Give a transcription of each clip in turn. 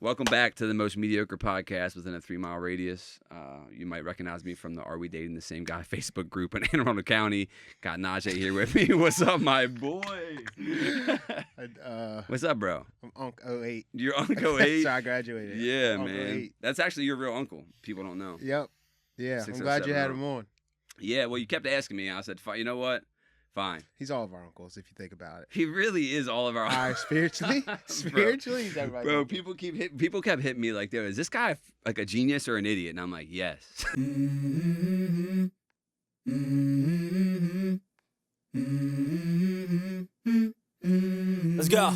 Welcome back to the most mediocre podcast within a 3-mile radius. You might recognize me from the Are We Dating the Same Guy Facebook group in Anne Arundel County. Got Najee here with me. What's up, my boy? What's up, bro? I'm Uncle 08. You're Uncle 8? So I graduated. Yeah, Uncle man. 8. That's actually your real uncle. People don't know. Yep. Yeah, I'm 607 glad you had him on. Yeah, well, you kept asking me. I said, you know what? Fine. He's all of our uncles, if you think about it. He really is all of our uncles. Spiritually? Spiritually, he's everybody. Bro, people kept hitting me like, is this guy like a genius or an idiot? And I'm like, yes. Let's go.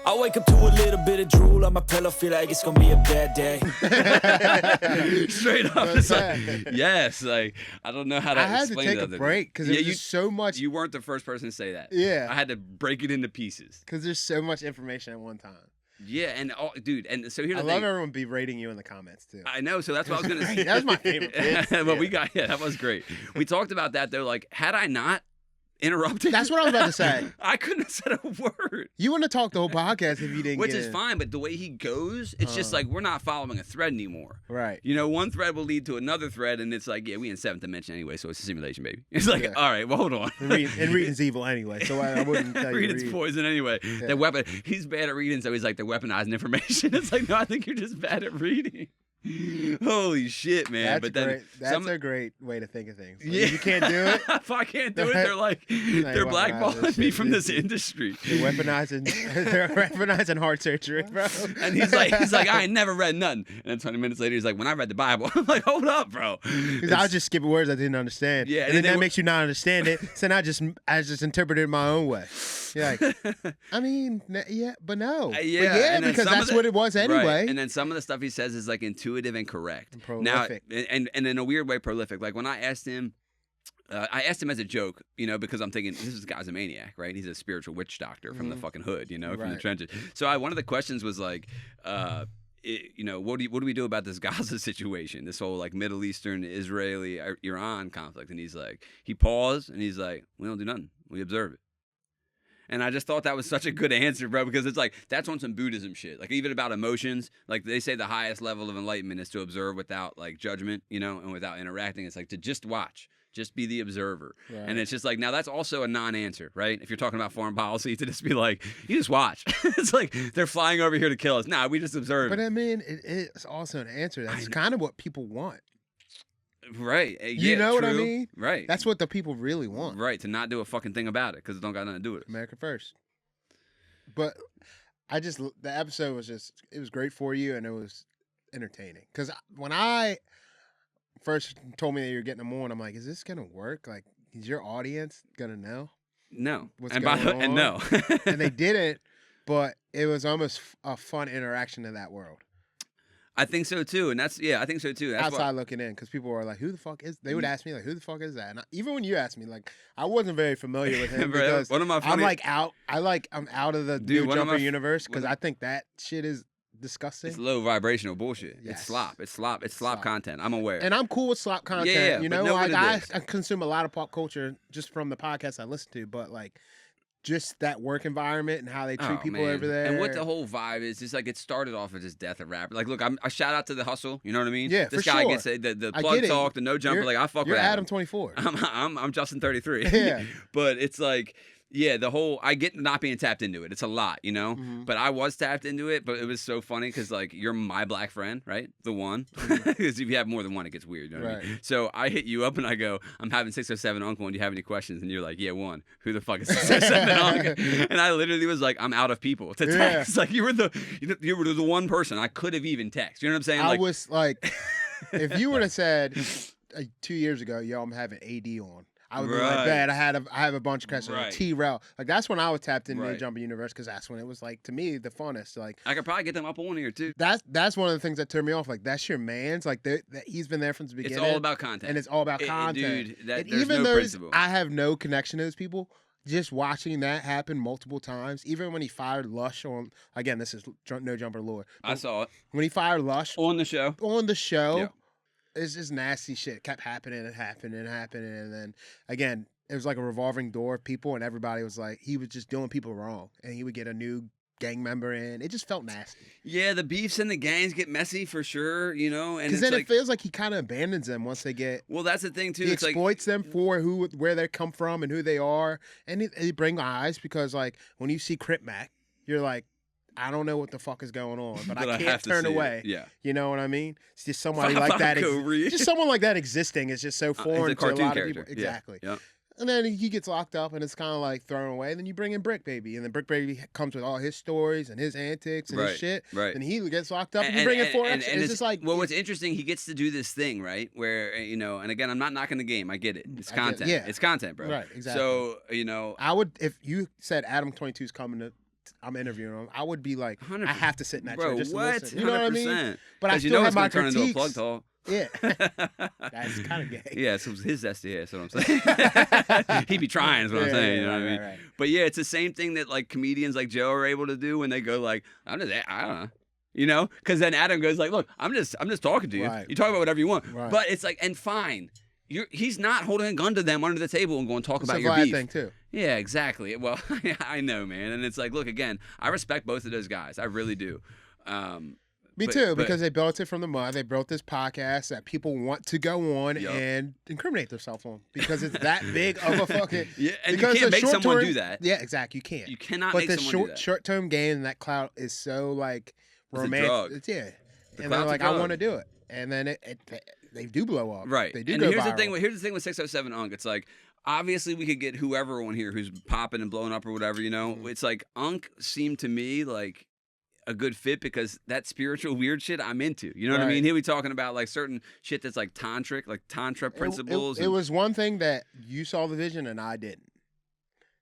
I wake up to a little bit of drool on my pillow, feel like it's gonna be a bad day. Straight up, it's like, yes. Like, I don't know how to explain it. I had to take a break because there's so much. You weren't the first person to say that. Yeah. I had to break it into pieces because there's so much information at one time. Yeah, and dude, and so here's the thing. I love everyone berating you in the comments too. I know, so that's what I was gonna say. That was my favorite. That was great. We talked about that though. Like, had I not interrupted, that's what I was about to say. I couldn't have said a word. You wouldn't have talked the whole podcast if you didn't. Which is fine, but the way he goes, it's just like we're not following a thread anymore. Right. You know, one thread will lead to another thread, and it's like, yeah, we in 7th dimension anyway, so it's a simulation, baby. It's like, all right, well, hold on. And reading's evil anyway, so I wouldn't tell you. Reading's poison anyway. Yeah. The weapon. He's bad at reading, so he's like, they're weaponizing information. It's like, no, I think you're just bad at reading. Holy shit, man! That's a great way to think of things. Like, yeah, you can't do it. If I can't do it, they're like they're blackballing me from this industry. They're weaponizing heart surgery, bro. And he's like, I ain't never read nothing. And then 20 minutes later, he's like, when I read the Bible, I'm like, hold up, bro. Because I was just skipping words I didn't understand. Yeah, and then that makes you not understand it. So now I just interpreted it my own way. You're like, I mean, yeah, but no. Yeah, because that's what it was anyway. Right. And then some of the stuff he says is like intuitive and correct. And prolific. Now, and in a weird way, prolific. Like when I asked him as a joke, you know, because I'm thinking this guy's a maniac, right? He's a spiritual witch doctor from the fucking hood, you know, from the trenches. So one of the questions was like, you know, what do we do about this Gaza situation, this whole like Middle Eastern, Israeli, Iran conflict? And he paused and he's like, we don't do nothing, we observe it. And I just thought that was such a good answer, bro, because it's like, that's on some Buddhism shit. Like, even about emotions, like, they say the highest level of enlightenment is to observe without, like, judgment, you know, and without interacting. It's like to just watch, just be the observer. Right. And it's just like, now that's also a non-answer, right? If you're talking about foreign policy, to just be like, you just watch. It's like, they're flying over here to kill us. Nah, we just observe. But I mean, it's also an answer. That's kind of what people want. Right. You know what I mean? Right. That's what the people really want. Right. To not do a fucking thing about it because it don't got nothing to do with it. America first. But the episode was it was great for you and it was entertaining. Because when I first told me that you're getting them on, I'm like, is this going to work? Like, is your audience going to know? No. What's going on? And no. And they didn't, but it was almost a fun interaction in that world. I think so too, and I think so too. That's outside looking in, because people were like, "Who the fuck is?" They would ask me like, "Who the fuck is that?" And even when you asked me, like, I wasn't very familiar with him because I'm out of the new jumper universe because I think that shit is disgusting. It's low vibrational bullshit. Yes. It's slop content. I'm aware, and I'm cool with slop content. Yeah, you know, like I consume a lot of pop culture just from the podcasts I listen to, but like. Just that work environment and how they treat people over there. And what the whole vibe is, it's like it started off as just death of rap. Like, look, I shout out to the hustle. You know what I mean? Yeah, this for guy sure. gets the plug talk, the no jumper. Like, I fuck with Adam 24. I'm Justin 33. Yeah. But it's like, yeah, the whole, I get not being tapped into it. It's a lot, you know? Mm-hmm. But I was tapped into it, but it was so funny because, like, you're my black friend, right? The one. Because if you have more than one, it gets weird. You know what I mean? So I hit you up and I go, I'm having 607 Uncle, and do you have any questions? And you're like, yeah, one. Who the fuck is 607 Uncle? And I literally was like, I'm out of people to text. Yeah. Like, you were the one person I could have even texted. You know what I'm saying? I was like, if you would have said 2 years ago, yo, I'm having AD on. I would be like, bad. I have a bunch of questions. Like T-Rail. Like, that's when I was tapped into the Jumping Universe because that's when it was, like, to me, the funnest. Like, I could probably get them up on here, too. That's one of the things that turned me off. Like, that's your man's. Like, he's been there from the beginning. It's all about content. And it's all about content. Dude, there's even no principle. I have no connection to those people. Just watching that happen multiple times, even when he fired Lush on, again, this is no jumper lore. I saw it. When he fired Lush. On the show. Yeah. It's just nasty shit. It kept happening. And then, again, it was like a revolving door of people, and everybody was like, he was just doing people wrong. And he would get a new gang member in. It just felt nasty. Yeah, the beefs and the gangs get messy for sure, you know. And because then it feels like he kind of abandons them once they get. Well, that's the thing too. He It's exploits them for where they come from and who they are, and he bring eyes because like when you see Crip Mac, you're like, I don't know what the fuck is going on, but I can't turn away. Yeah, you know what I mean. It's just somebody like that. Just someone like that existing is just so foreign to a lot of people. Exactly. Yeah. And then he gets locked up, and it's kind of like thrown away. And then you bring in Brick Baby, and then Brick Baby comes with all his stories and his antics and his shit. Right. And he gets locked up, and you bring in Four X. And it's just like, well, what's interesting, he gets to do this thing, right? Where you know, and again, I'm not knocking the game. I get it. It's content. It's content, bro. Right. Exactly. So you know, I would if you said Adam 22's coming to. I'm interviewing him. I would be like, 100%. I have to sit in that chair just to listen. You know what I mean? But I still have my critiques. Turn into a plug talk. Yeah, that's kind of gay. Yeah, so his SDA. That's what I'm saying. He'd be trying, is what I'm saying. You know what I mean? Right. But yeah, it's the same thing that like comedians like Joe are able to do when they go like, I don't know. You know, because then Adam goes like, look, I'm just talking to you. Right. You talk about whatever you want. Right. But it's like, and fine. He's not holding a gun to them under the table and going to talk about your beef. It's a thing too. Yeah, exactly. Well, I know, man. And it's like, look, again, I respect both of those guys. I really do. Me too, because they built it from the mud. They built this podcast that people want to go on and incriminate themselves on because it's that big of a fucking. Yeah, and you can't make someone do that. Yeah, exactly. You can't. You cannot make someone do that. But the short-term gain in that clout is so like romantic. Yeah. And they're like, I want to do it. And then they do blow up. Right. They do and go here's viral. Here's the thing with 607 Unk. It's like, obviously we could get whoever on here who's popping and blowing up or whatever, you know. Mm-hmm. It's like Unk seemed to me like a good fit because that spiritual weird shit I'm into. You know what I mean? He'll be talking about like certain shit that's like tantric, like tantra principles. It was one thing that you saw the vision and I didn't.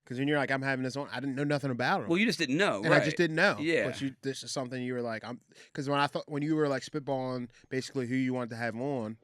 Because when you're like, I'm having this on, I didn't know nothing about him. Well, you just didn't know, and I just didn't know. Yeah. But this is something you were like, because when you were like spitballing basically who you wanted to have on,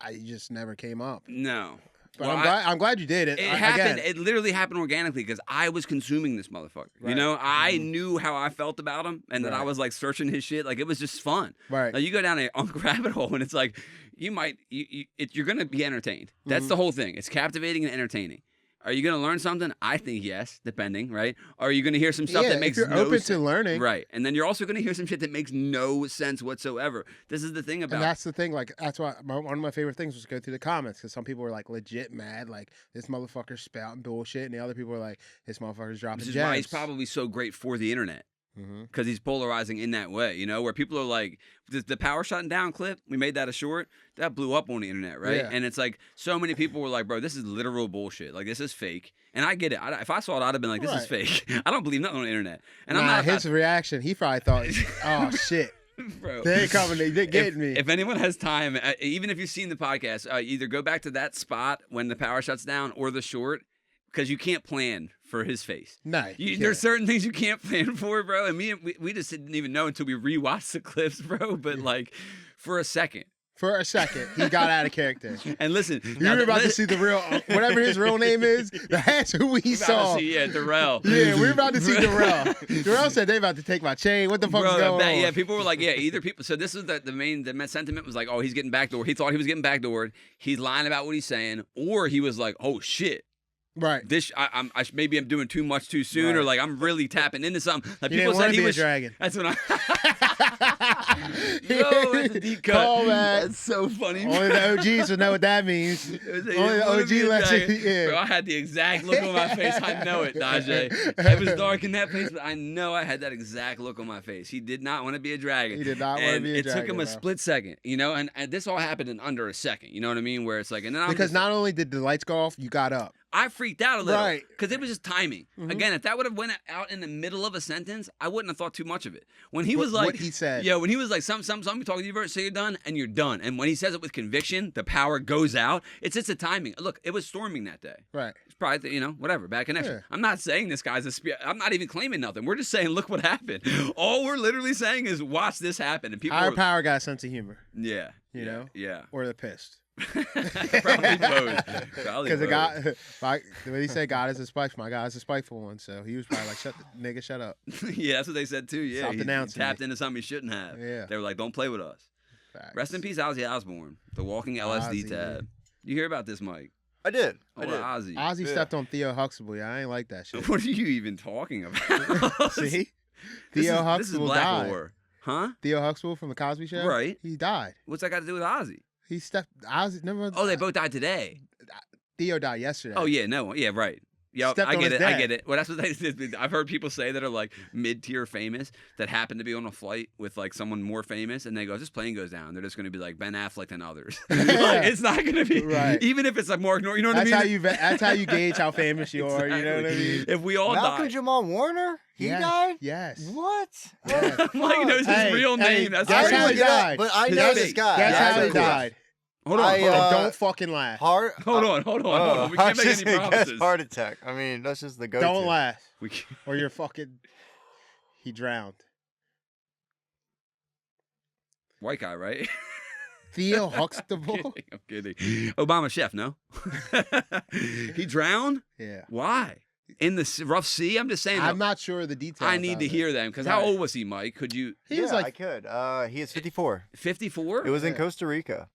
I just never came up. No. But well, I'm glad you did it. It happened. It literally happened organically because I was consuming this motherfucker. Right. You know, I knew how I felt about him, and then I was like searching his shit. Like it was just fun. Right. Like you go down an Unk rabbit hole, and it's like you're gonna be entertained. That's the whole thing. It's captivating and entertaining. Are you going to learn something? I think yes, depending, right? Or are you going to hear some stuff that makes no sense? If you're open to learning. Right. And then you're also going to hear some shit that makes no sense whatsoever. This is the thing about... And that's the thing, like, that's why one of my favorite things was to go through the comments, because some people were, like, legit mad, like, this motherfucker's spouting bullshit, and the other people were like, this motherfucker's dropping gems. This is why he's probably so great for the internet. Because he's polarizing in that way, you know, where people are like, the power shutting down clip, we made that a short, that blew up on the internet, right? Yeah. And it's like, so many people were like, bro, this is literal bullshit. Like, this is fake. And I get it. If I saw it, I'd have been like, this is fake. I don't believe nothing on the internet. And I'm not his reaction, he probably thought, oh, shit. Bro, they ain't coming, they getting me. If anyone has time, even if you've seen the podcast, either go back to that spot when the power shuts down or the short, because you can't plan for his face. No. There's certain things you can't plan for, bro. And we just didn't even know until we rewatched the clips, bro. But like, for a second. For a second, he got out of character. And listen. You were about to see the real, whatever his real name is, that's who we saw. Darrell. Yeah, we're about to see Darrell. Darrell said they about to take my chain. What the fuck is going on? Yeah, people were like, either people. So this is the main sentiment was like, oh, he's getting backdoored. He thought he was getting backdoored. He's lying about what he's saying. Or he was like, oh, shit. Right. This maybe I'm doing too much too soon, or like I'm really tapping into something. Like he people said he was a dragon. That's what Yo, it's a deep cut. Call that. That's so funny. Only the OGs would know what that means. Only the OG lets you. Yeah. Bro, I had the exact look on my face. I know it, Najee. It was dark in that place, but I know I had that exact look on my face. He did not want to be a dragon. He did not want to be a dragon. It took him a split second, you know, and this all happened in under a second. You know what I mean? Where it's like, and then because not only did the lights go off, you got up. I freaked out a little, right? Because it was just timing. Again, if that would have went out in the middle of a sentence, I wouldn't have thought too much of it. When he was like, what he said, yeah, when he was like, some you talking to you, say you're done, and you're done. And when he says it with conviction, the power goes out. It's just a timing. Look, it was storming that day. Right. It's probably whatever, bad connection. Yeah. I'm not saying this guy's I'm not even claiming nothing. We're just saying, look what happened. All we're literally saying is, watch this happen. And people. Higher power got a sense of humor. Yeah. You know. Yeah. Or they're pissed. Probably both. Because the God, what he said, God is a spiteful. My God is a spiteful one. So he was probably like, shut up. Yeah, that's what they said too. Yeah, he tapped into something he shouldn't have. Yeah, they were like, don't play with us. Facts. Rest in peace, Ozzy Osbourne, the walking LSD tab. You hear about this, Mike? I did. Oh, Ozzy. Ozzy stepped on Theo Huxtable. Yeah, I ain't like that shit. What are you even talking about? See? Theo Huxtable this is Black died. War. Huh? Theo Huxtable from the Cosby Show? Right. He died. What's that got to do with Ozzy? He stepped. Ozzy never. Oh, they both died today. Theo died yesterday. Oh, yeah, no. Yeah, right. Yep, Stepped I on get his it. I dad. get it. Well, that's what I've heard people say that are like mid-tier famous that happen to be on a flight with like someone more famous, and they go, "This plane goes down." They're just going to be like Ben Affleck and others. Like, it's not going to be Right. Even if it's like Mark Norman. You know what That's I mean? that's how you gauge how famous you are. You know what I mean? If we all Malcolm die, Jamal Warner? He Yes, died? Yes. What? Yes. Mike knows his Hey, real hey, name. That's guess crazy. how he died. But I His know face. this guy. Guess Yeah, how he of course. died. Hold on. I, And don't fucking laugh. Heart. Hold on. We can't make any promises. Heart attack. I mean, that's just the go-to. Don't laugh, We can't. or you're fucking. He drowned. White guy, right? Theo Huxtable. I'm kidding. Obama chef, no? He drowned? Yeah. Why? In the rough sea? I'm just saying. I'm not sure of the details. I need to hear them because how Right. old was he, Mike? Could you? He was Yeah, like I could. He is 54. 54? It was in Yeah. Costa Rica.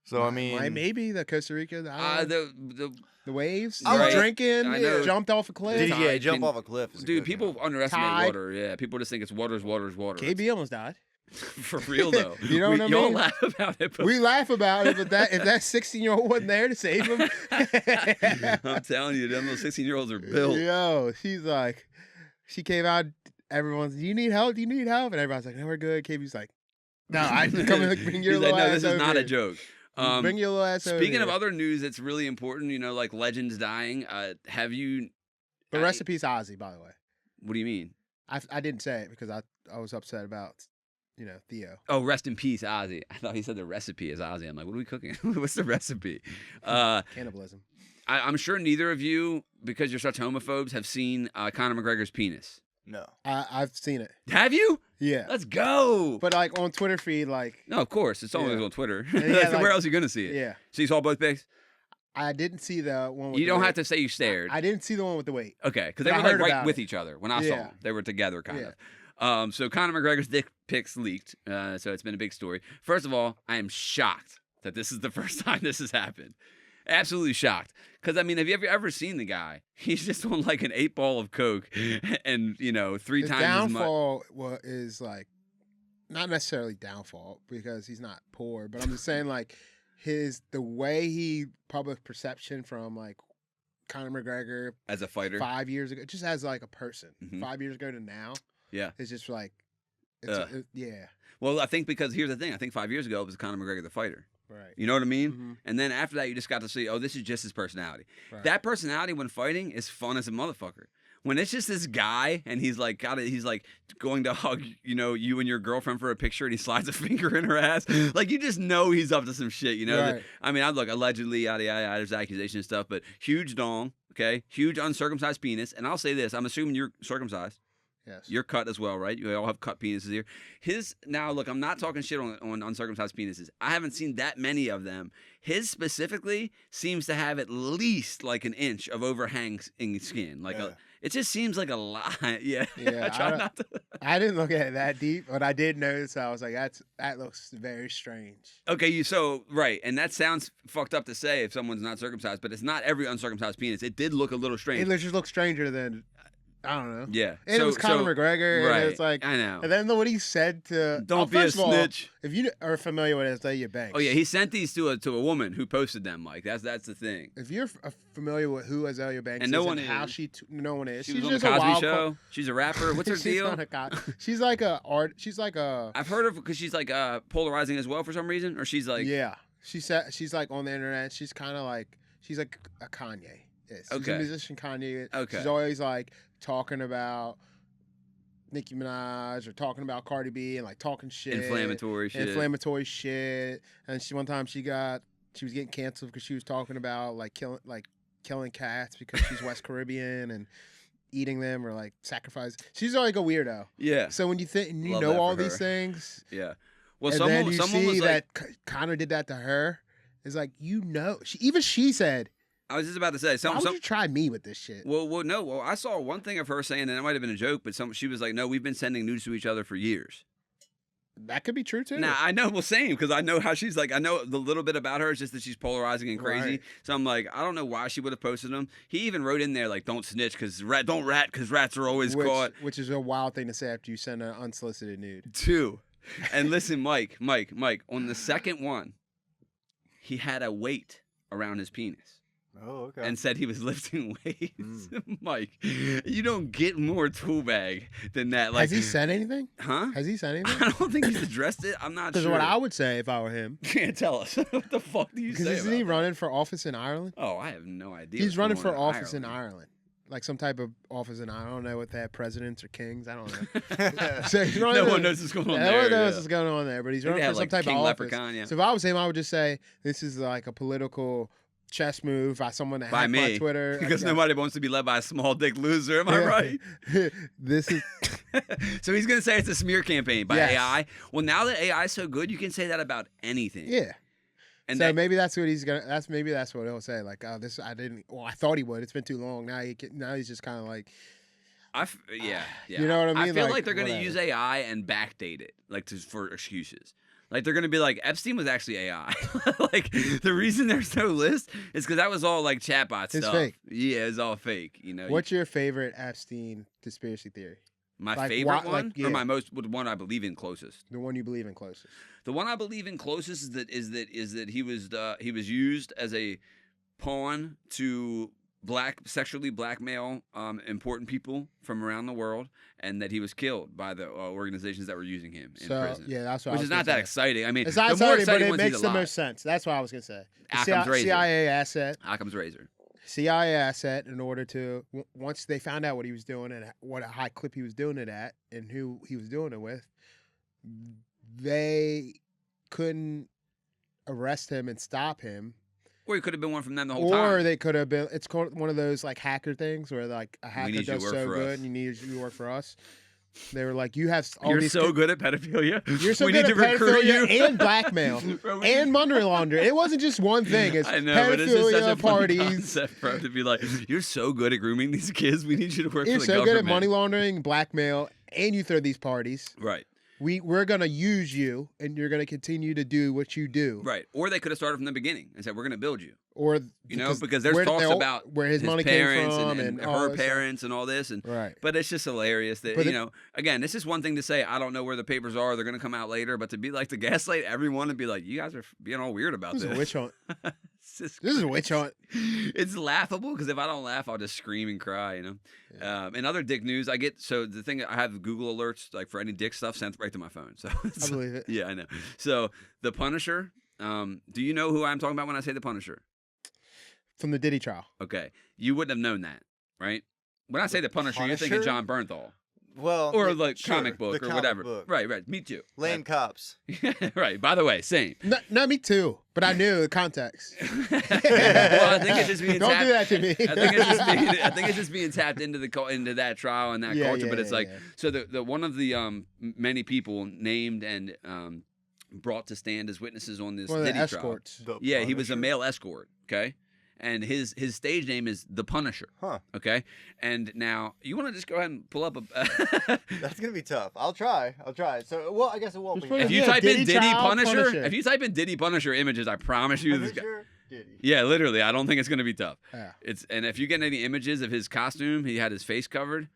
So, I mean... maybe the Costa Rica. I don't know. The waves. I was- Drinking. I know. Jumped off a cliff. Did you jump Can- off a cliff? is a Dude, good people thing. underestimate Tide. water. Yeah, people just think it's water. KB almost died. For real though. You know what I Y'all mean? laugh about it, but We laugh about it, but if that 16-year-old wasn't there to save him, I'm telling you, them little 16-year-olds are built. Yo, she's like, she came out. Everyone's, do you need help? Do you need help? And everybody's like, no, we're good. KB's like, no, I come and bring your He's little like, no, ass this is over not a here. joke. Bring your little ass over Speaking of here. other news that's really important, like legends dying, have you? But rest in peace, Ozzy, by the way. What do you mean? I didn't say it because I was upset about, Theo. Oh, rest in peace, Ozzy. I thought he said the recipe is Ozzy. I'm like, what are we cooking? What's the recipe? Cannibalism. I'm sure neither of you, because you're such homophobes, have seen Conor McGregor's penis. No. I've seen it. Have you? Yeah. Let's go. But like on Twitter feed, like, No, of course. It's always Yeah. on Twitter. Yeah, Where like- else are you going to see it? yeah. So you saw both pics? I didn't see the one with You the don't weight. have to say you stared. I didn't see the one with the weight. Okay, because But they I were like heard right about with it. each other when I saw Yeah. them. They were together, kind Yeah. of. So Conor McGregor's dick pics leaked. So it's been a big story. First of all, I am shocked that this is the first time this has happened. Absolutely shocked. Because, I mean, have you ever seen the guy? He's just on like an 8-ball of coke and, three His times as much. downfall is like not necessarily downfall because he's not poor, but I'm just saying like the way he public perception from like Conor McGregor As a fighter. 5 years ago, just as like a person, Mhm. 5 years ago to now, Yeah. it's just like, yeah, Well, I think because here's the thing. I think 5 years ago it was Conor McGregor the fighter. right. You know what I mean? Mhm. And then after that, you just got to see, oh, this is just his personality. Right. That personality when fighting is fun as a motherfucker. When it's just this guy and he's like going to hug, you and your girlfriend for a picture and he slides a finger in her ass. Like you just know he's up to some shit, Right. I mean, look, allegedly, yada, yada, yada, there's accusations and stuff, but huge dong, okay? Huge uncircumcised penis. And I'll say this, I'm assuming you're circumcised. Yes. You're cut as well, right? You all have cut penises here. Now, look, I'm not talking shit on uncircumcised penises. I haven't seen that many of them. His specifically seems to have at least like an inch of overhang in skin. It just seems like a lot. Yeah. Yeah, I try not to. I didn't look at it that deep, but I did notice. I was like, that looks very strange. Okay, right, and that sounds fucked up to say if someone's not circumcised, but it's not every uncircumcised penis. It did look a little strange. It just looks stranger than, I don't know. Yeah. And it was Conor McGregor, right. and it's like, I know. and then what he said to, Don't be a first of all, snitch. if you are familiar with Azalea Banks, Oh yeah, he sent these to a woman who posted them. Like that's the thing. if you're familiar with who Azalea Banks And is no one how is. no one is. She She's was on just the a Cosby wild Show. She's a rapper. What's her she's deal? not she's like a art. She's like a I've heard of because she's like polarizing as well for some reason, or she's like yeah. She's like on the internet. She's kind of like she's like a Kanye. Yes. She's Okay. a musician Kanye. Okay. She's always like talking about Nicki Minaj or talking about Cardi B and like talking shit. inflammatory shit. Inflammatory shit. And one time she was getting canceled because she was talking about killing cats because she's West Caribbean and eating them or like sacrifice. She's like a weirdo. Yeah. So when you think you Love know that all for these her. things, Yeah. Well, and someone then you someone see was like, that Conor did that to her, it's like she said, I was just about to say, "Why would you try me with this shit?" Well, I saw one thing of her saying, and it might have been a joke, but she was like, no, we've been sending nudes to each other for years. That could be true too. Now I know, well, same, because I know how she's like. I know the little bit about her is just that she's polarizing and crazy. Right. So I'm like, I don't know why she would have posted them. He even wrote in there like, "Don't snitch, because don't rat, because rats are always caught." Which is a wild thing to say after you send an unsolicited nude. 2. And listen, Mike, on the second one, he had a weight around his penis. Oh, okay. And said he was lifting weights. Mike, you don't get more tool bag than that. Like, has he said anything? Huh? Has he said anything? I don't think he's addressed it. I'm not sure. Because what I would say if I were him. Can't tell us. What the fuck do you say? Because isn't he running for office in Ireland? Oh, I have no idea. He's running for office in Ireland. Like some type of office in Ireland. I don't know what they have, presidents or kings. I don't know. So he's running no one knows what's going on there. No one knows what's going on there, but he's running for some type of office. Leprechaun, yeah. So if I was him, I would just say this is like a political chess move by someone that hacked my Twitter. Because nobody wants to be led by a small dick loser. Am I right? This is. So he's going to say it's a smear campaign by AI. Well, now that AI is so good, you can say that about anything. Yeah. And so maybe that's what he's gonna. Maybe that's what he'll say. Like, oh, this I didn't. Well, I thought he would. It's been too long. Now he's just kind of like. Yeah. You know what I mean? I feel like they're going to use AI and backdate it, like for excuses. Like they're gonna be like, Epstein was actually AI. Like the reason there's no list is because that was all like chatbot stuff. It's fake. Yeah, it's all fake. You know. What's your favorite Epstein conspiracy theory? My favorite one, or my the one I believe in closest. The one you believe in closest. The one I believe in closest is that he was used as a pawn to sexually blackmail important people from around the world, and that he was killed by the organizations that were using him in prison. Yeah, that's what. Which is not that exciting. I mean, it's not the more exciting, but it ones makes he's the alive. most sense. That's what I was gonna say. Occam's razor. CIA asset. Occam's razor. CIA asset in order to once they found out what he was doing and what a high clip he was doing it at and who he was doing it with, they couldn't arrest him and stop him. Or he could have been one from them the whole time. Or they could have been. It's called one of those like hacker things where like a hacker does so good and you need you to work for us. They were like, you have all You're these so good at pedophilia. You're so we good need at to recruit you. pedophilia and blackmail and money laundering. It wasn't just one thing. It's I know, pedophilia but it's just such a parties. funny concept, bro, to be like, you're so good at grooming these kids. We need you to work for the You're so government. good at money laundering, blackmail, and you throw these parties. Right. We're gonna use you, and you're gonna continue to do what you do. Right. Or they could have started from the beginning and said, we're going to build you. Or because there's talks about where his money parents came from and her parents and all this. And right. But it's just hilarious that, again, this is one thing to say, I don't know where the papers are. They're going to come out later. But to be like to gaslight everyone and be like, you guys are being all weird about this. This is a witch hunt. This is a witch hunt. It's laughable because if I don't laugh, I'll just scream and cry, Yeah. In other dick news, I have Google alerts like for any dick stuff sent right to my phone. So I believe it. Yeah, I know. So the Punisher, do you know who I'm talking about when I say the Punisher? From the Diddy trial. Okay. You wouldn't have known that, right? When I say the Punisher, you're thinking John Bernthal. Well, or like comic book or whatever. Book. Right. Me too. Lame cops. Right. By the way, same. No, me too. But I knew the context. Well, I think it's just being Don't do that to me. I think it's just being tapped into that trial and that culture. But it's so the one of the many people named and brought to stand as witnesses on this Diddy trial. Yeah, he was a male escort. Okay. And his stage name is The Punisher. Huh. Okay? And now, you want to just go ahead and pull up a... That's going to be tough. I'll try. So, well, I guess it won't be. If you type in Diddy Punisher, if you type in Diddy Punisher images, I promise you this guy... Diddy. Yeah, literally. I don't think it's going to be tough. Yeah. And if you get any images of his costume, he had his face covered.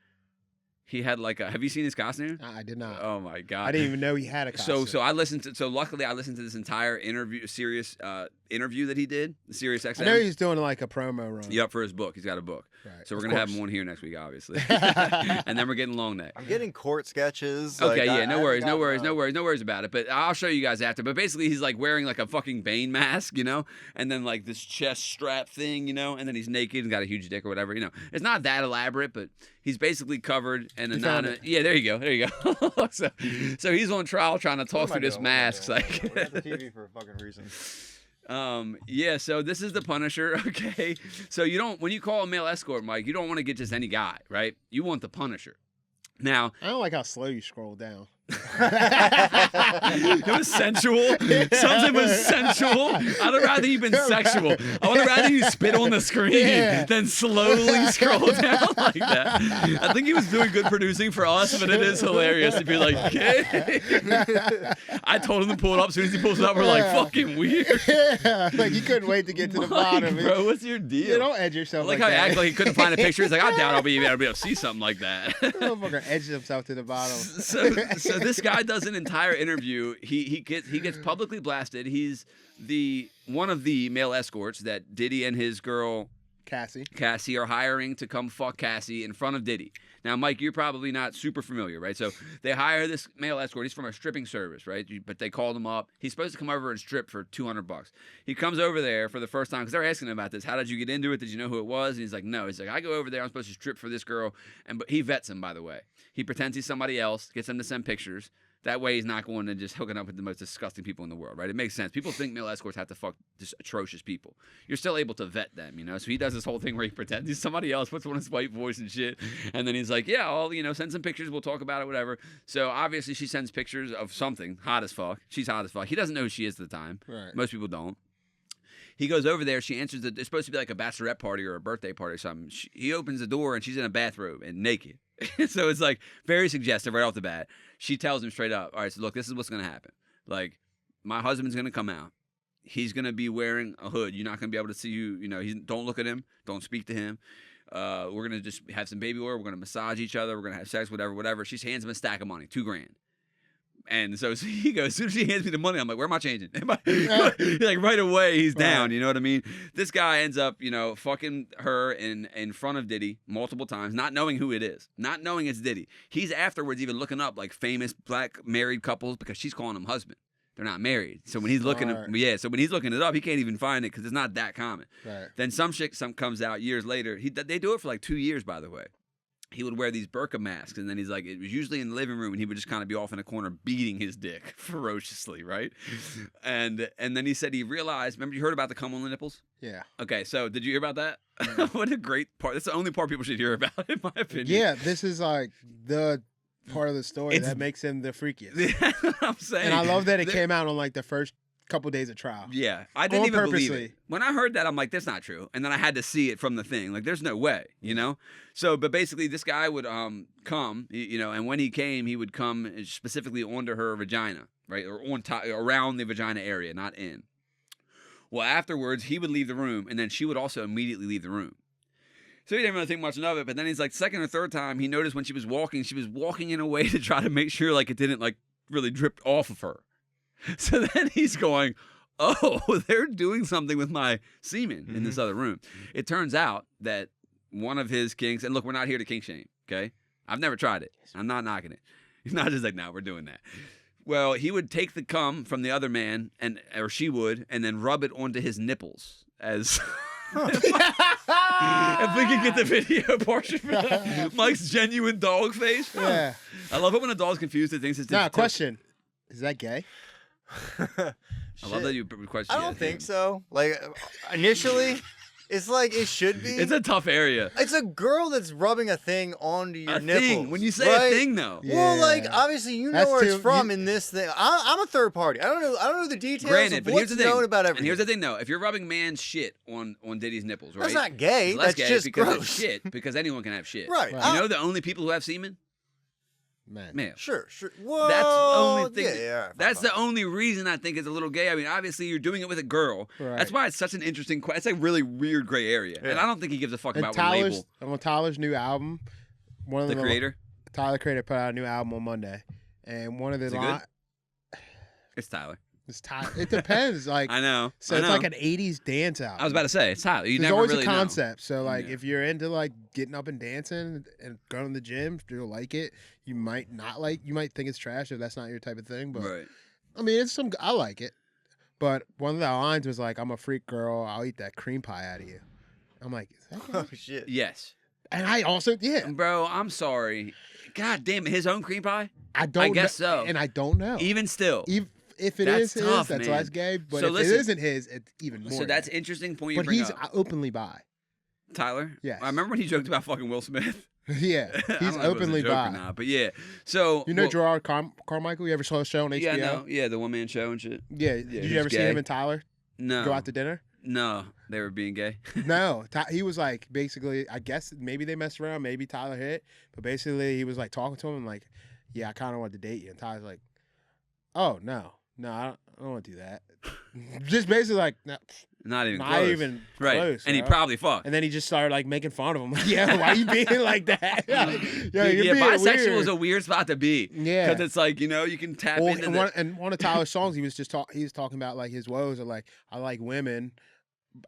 He had like a... Have you seen his costume? I did not. Oh, my God. I didn't even know he had a costume. So luckily I listened to this entire serious interview that he did, the Sirius XM. I know he's doing like a promo run. Yep, for his book. He's got a book. Right. So we're going to have him on here next week, obviously. And then we're getting long neck. I'm getting court sketches. Okay, yeah, no worries about it. But I'll show you guys after. But basically, he's like wearing like a fucking Bane mask, and then like this chest strap thing, and then he's naked and got a huge dick or whatever, It's not that elaborate, but he's basically covered in yeah, there you go. So he's on trial trying to talk through this mask. Like, we're at the TV for a fucking reason. Yeah, so this is the Punisher, okay? So when you call a male escort, Mike, you don't want to get just any guy, right? You want the Punisher. Now, I don't like how slow you scroll down. It was sensual. Something was sensual. I'd rather you been sexual. I would rather you spit on the screen than slowly scroll down like that. I think he was doing good producing for us, but it is hilarious to be like, okay. I told him to pull it up. As soon as he pulls it up, we're like, fucking weird. Yeah, like you couldn't wait to get to the bottom. Bro, what's your deal? You don't edge yourself like how that. he acted like he couldn't find a picture. He's like, I doubt I'll be able to see something like that. Motherfucker edged himself to the bottom. So this guy does an entire interview. He gets publicly blasted. He's one of the male escorts that Diddy and his girl Cassie are hiring to come fuck Cassie in front of Diddy. Now, Mike, you're probably not super familiar, right? So they hire this male escort. He's from a stripping service, right? But they called him up. He's supposed to come over and strip for $200. He comes over there for the first time because they're asking him about this. How did you get into it? Did you know who it was? And he's like, no. He's like, I go over there. I'm supposed to strip for this girl. But he vets him, by the way. He pretends he's somebody else, gets him to send pictures. That way he's not going to just hooking up with the most disgusting people in the world, right? It makes sense. People think male escorts have to fuck just atrocious people. You're still able to vet them, you know? So he does this whole thing where he pretends he's somebody else, puts on his white voice and shit. And then he's like, yeah, I'll, send some pictures. We'll talk about it, whatever. So obviously she sends pictures of something hot as fuck. She's hot as fuck. He doesn't know who she is at the time. Right. Most people don't. He goes over there. She answers it's supposed to be like a bachelorette party or a birthday party or something. He opens the door and she's in a bathrobe and naked. So it's like very suggestive right off the bat. She tells him straight up, all right, so look, this is what's going to happen. Like, my husband's going to come out. He's going to be wearing a hood. You're not going to be able to see don't look at him. Don't speak to him. We're going to just have some baby oil. We're going to massage each other. We're going to have sex, whatever. She hands him a stack of money, $2,000. And so he goes, as soon as she hands me the money, I'm like, where am I changing? Like right away, he's down. You know what I mean? This guy ends up, fucking her in front of Diddy multiple times, not knowing who it is, not knowing it's Diddy. He's afterwards even looking up like famous black married couples because she's calling him husband. They're not married. So when he's looking so when he's looking it up, he can't even find it because it's not that common. Right. Then some comes out years later. They do it for like 2 years, by the way. He would wear these burqa masks, and then he's like, it was usually in the living room, and he would just kind of be off in a corner beating his dick ferociously, right? And then he said he realized, remember you heard about the cum on the nipples? Yeah. Okay, so did you hear about that? What a great part. That's the only part people should hear about, in my opinion. Yeah, this is like the part of the story that makes him the freakiest. Yeah, I'm saying. And I love that it came out on like the first couple days of trial. Yeah, I didn't even believe it. When I heard that, I'm like, that's not true. And then I had to see it from the thing. Like, there's no way, So, but basically, this guy would come, and when he came, he would come specifically onto her vagina, right? Or on top, around the vagina area, not in. Well, afterwards, he would leave the room, and then she would also immediately leave the room. So he didn't really think much of it, but then he's like, second or third time, he noticed when she was walking in a way to try to make sure, like, it didn't, like, really drip off of her. So then he's going, oh, they're doing something with my semen in this other room. It turns out that one of his kinks, and look, we're not here to kink shame, okay? I've never tried it. I'm not knocking it. He's not just like, no, we're doing that. Well, he would take the cum from the other man, or she would, and then rub it onto his nipples as... If we could get the video portion for that. Mike's genuine dog face. Yeah. I love it when a dog's confused and thinks it's... Now, question. Is that gay? I love that you question. I don't think so. Like, initially, it's like it should be. It's a tough area. It's a girl that's rubbing a thing onto your nipples. Thing. When you say a thing, though. Yeah. Well, like, obviously, you know where it's from in this thing. I'm a third party. I don't know the details. Granted, but here's the thing. Known about everything. And here's the thing, though. If you're rubbing man's shit on Diddy's nipples, right? That's not gay. It's less That's gay just because gross. it's shit. Because anyone can have shit. Right. You know the only people who have semen? Man. Sure. Well, That's the only thing. Yeah. That's the only reason I think it's a little gay. I mean, obviously, you're doing it with a girl. Right. That's why it's such an interesting question. It's a really weird gray area. Yeah. And I don't think he gives a fuck about what label. On Tyler's new album, one of the creator? Tyler Creator put out a new album on Monday. And one of the lines... It's Tyler. It's Tyler. It depends. Like I know. So it's like an 80s dance album. I was about to say, it's Tyler. There's always a concept. So like if you're into like getting up and dancing and going to the gym, you'll like it. You might not like, you might think it's trash if that's not your type of thing. But I mean, I like it. But one of the lines was like, I'm a freak girl. I'll eat that cream pie out of you. I'm like, is that Oh, shit. Yes. And I also, Bro, I'm sorry. God damn it. His own cream pie? I guess so. And I don't know. Even still. If it is his, that's less gay. But so if it isn't his, it's even more. So that's gay. interesting point you bring up. But he's openly bi. Tyler? Yes. I remember when he joked about fucking Will Smith. Yeah, I he's don't know if it was a openly joke or bi. not, but yeah. So You know Gerard Carmichael? You ever saw a show on HBO? Yeah, I know. Yeah, the one man show and shit. Yeah. Did he's you ever see gay. him and Tyler No. go out to dinner? No, they were being gay. No, he was like basically. I guess maybe they messed around. Maybe Tyler hit, but basically he was like talking to him and like, yeah, I kind of want to date you. And Tyler's like, oh no, I don't want to do that. Just basically like, no, Not even not close. even right. close. And he bro. probably fucked. And then he just started like making fun of him. Like, yeah, why you being like that? Yo, Dude, you're yeah, being bisexual weird. is a weird spot to be. Yeah. Because it's like, you can tap into and one of Tyler's songs, he was talking about like his woes of like, I like women,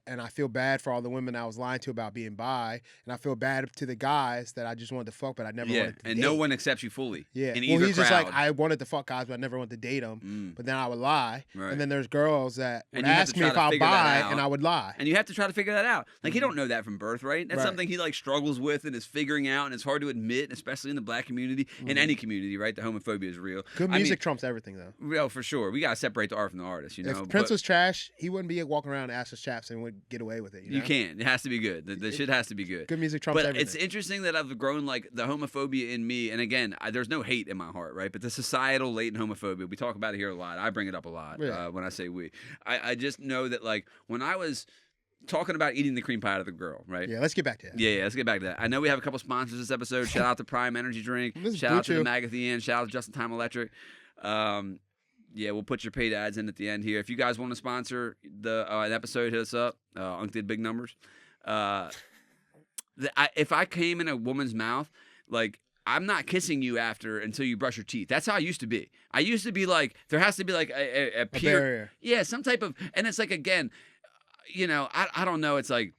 and I feel bad for all the women I was lying to about being bi, and I feel bad to the guys that I just wanted to fuck, but I never wanted to and date. no one accepts you fully. Yeah, in well, either he's just like, crowd. I wanted to fuck guys, but I never wanted to date them. But then I would lie, Right. and then there's girls that would And you have ask to me try if to I'm figure that bi, out. and I would lie. And you have to try to figure that out. Like, he don't know that from birth, right? That's Right. something he, like, struggles with and is figuring out, and it's hard to admit, especially in the black community, in any community, right? The homophobia is real. Good music trumps everything, though. Well, for sure. We got to separate the art from the artist, you know? If Prince was trash, he wouldn't be walking around assless chaps and would get away with it. You can't. It has to be good. The shit has to be good. Good music trumps But everything. it's interesting that I've grown, like, the homophobia in me. And again, there's no hate in my heart, right? But the societal latent homophobia, we talk about it here a lot. I bring it up a lot when I say we. I just know that, like, when I was talking about eating the cream pie out of the girl, right? Yeah, let's get back to that. Yeah, let's get back to that. I know we have a couple sponsors this episode. Shout out to Prime Energy Drink. This is Shout out to Blue the Chew. Mag at the end. Shout out to Just in Time Electric. Yeah, we'll put your paid ads in at the end here. If you guys want to sponsor an episode, hit us up. Unc did big numbers. If I came in a woman's mouth, like, I'm not kissing you after until you brush your teeth. That's how I used to be. I used to be like, there has to be like a barrier. Yeah, some type of, and it's like, again, I don't know. It's like,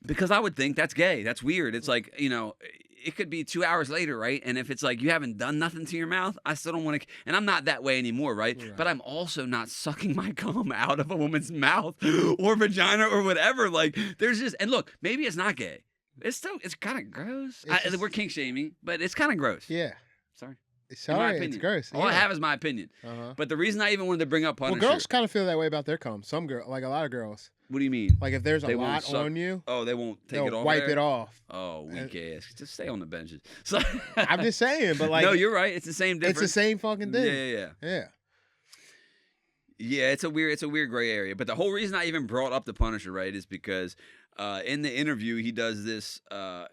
because I would think that's gay. That's weird. It's like, it could be 2 hours later, right? And if it's like you haven't done nothing to your mouth, I still don't want to. And I'm not that way anymore, right? But I'm also not sucking my cum out of a woman's mouth or vagina or whatever. Like, there's just, and look, maybe it's not gay. It's kind of gross. We're kink shaming, but it's kind of gross. Yeah. Sorry. Sorry, in my opinion. it's gross. All I have is my opinion. But the reason I even wanted to bring up Punisher. Well, girls kind of feel that way about their cum. Some girls, like a lot of girls. What do you mean? Like if there's a They won't lot suck- on you, Oh, they won't take they'll it off. wipe there? it off. Oh, weak ass. Just stay on the benches. So, I'm just saying, but like, no, you're right. It's the same difference. it's the same fucking thing. Yeah. Yeah. Yeah, it's a weird gray area. But the whole reason I even brought up the Punisher, right, is because in the interview he does this.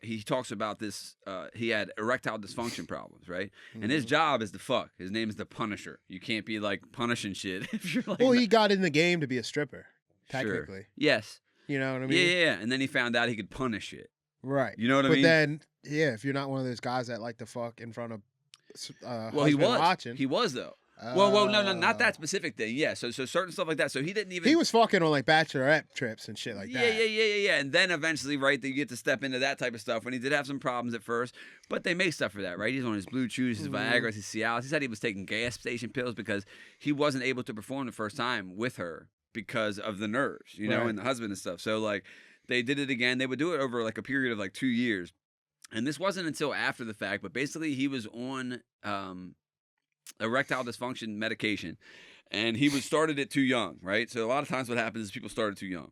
He talks about this. He had erectile dysfunction problems, right? And his job is to fuck. His name is the Punisher. You can't be like punishing shit if you're like. Well, he got in the game to be a stripper, Sure. technically. Yes. You know what I mean? Yeah. And then he found out he could punish it. Right. You know what I but mean? But then, yeah, if you're not one of those guys that like to fuck in front of, Well, he was. watching. He was though. Well, no, not that specific thing. Yeah, so certain stuff like that. So he didn't even. He was fucking on like bachelorette trips and shit like that. Yeah. And then eventually, right, they get to step into that type of stuff. When he did have some problems at first, but they make stuff for that, right? He's on his Blue Chews, his Viagra, his Cialis. He said he was taking gas station pills because he wasn't able to perform the first time with her because of the nerves, and the husband and stuff. So like, they did it again. They would do it over like a period of like 2 years, and this wasn't until after the fact. But basically, he was on erectile dysfunction medication, and he started it too young, right? So a lot of times what happens is people start it too young,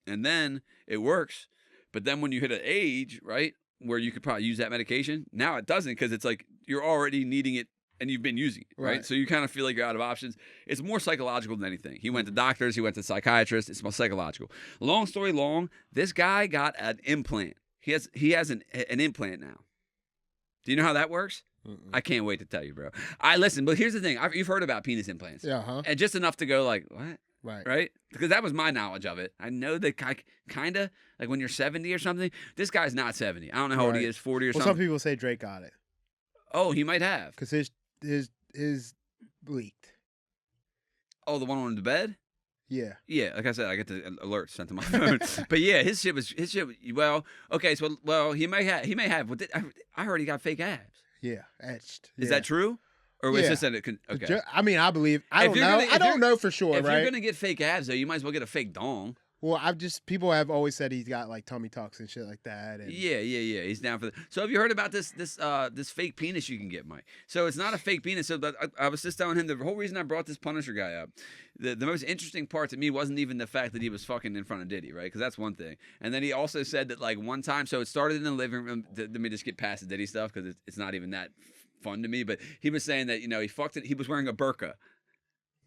and then it works, but then when you hit an age, right, where you could probably use that medication, now it doesn't because it's like you're already needing it and you've been using it, right? So you kind of feel like you're out of options. It's more psychological than anything. He went to doctors, he went to psychiatrists. It's more psychological. Long story long, this guy got an implant. He has an implant now. Do you know how that works? I can't wait to tell you, bro. Listen, but here's the thing. You've heard about penis implants. Yeah, And just enough to go like, what? Right. Because that was my knowledge of it. I know that kind of, like when you're 70 or something. This guy's not 70. I don't know how old he is, 40 or Well, something. some people say Drake got it. Oh, he might have. Because his leaked. Oh, the one on the bed? Yeah. Yeah, like I said, I get the alerts sent to my phone. But yeah, his shit. Well, okay, so he may have. I heard he got fake abs. Yeah, etched. Is that true? Or was Yeah. just that it can? Okay. I mean, I believe. I If don't you're know. gonna- I don't know for sure, If right? you're gonna get fake abs, though, you might as well get a fake dong. Well, people have always said he's got like tummy tucks and shit like that. And... Yeah. He's down for that. So have you heard about this fake penis you can get, Mike? So it's not a fake penis. So I was just telling him the whole reason I brought this Punisher guy up. The most interesting part to me wasn't even the fact that he was fucking in front of Diddy, right? Because that's one thing. And then he also said that like one time, so it started in the living room. Let me just get past the Diddy stuff because it's not even that fun to me. But he was saying that he fucked it. He was wearing a burqa.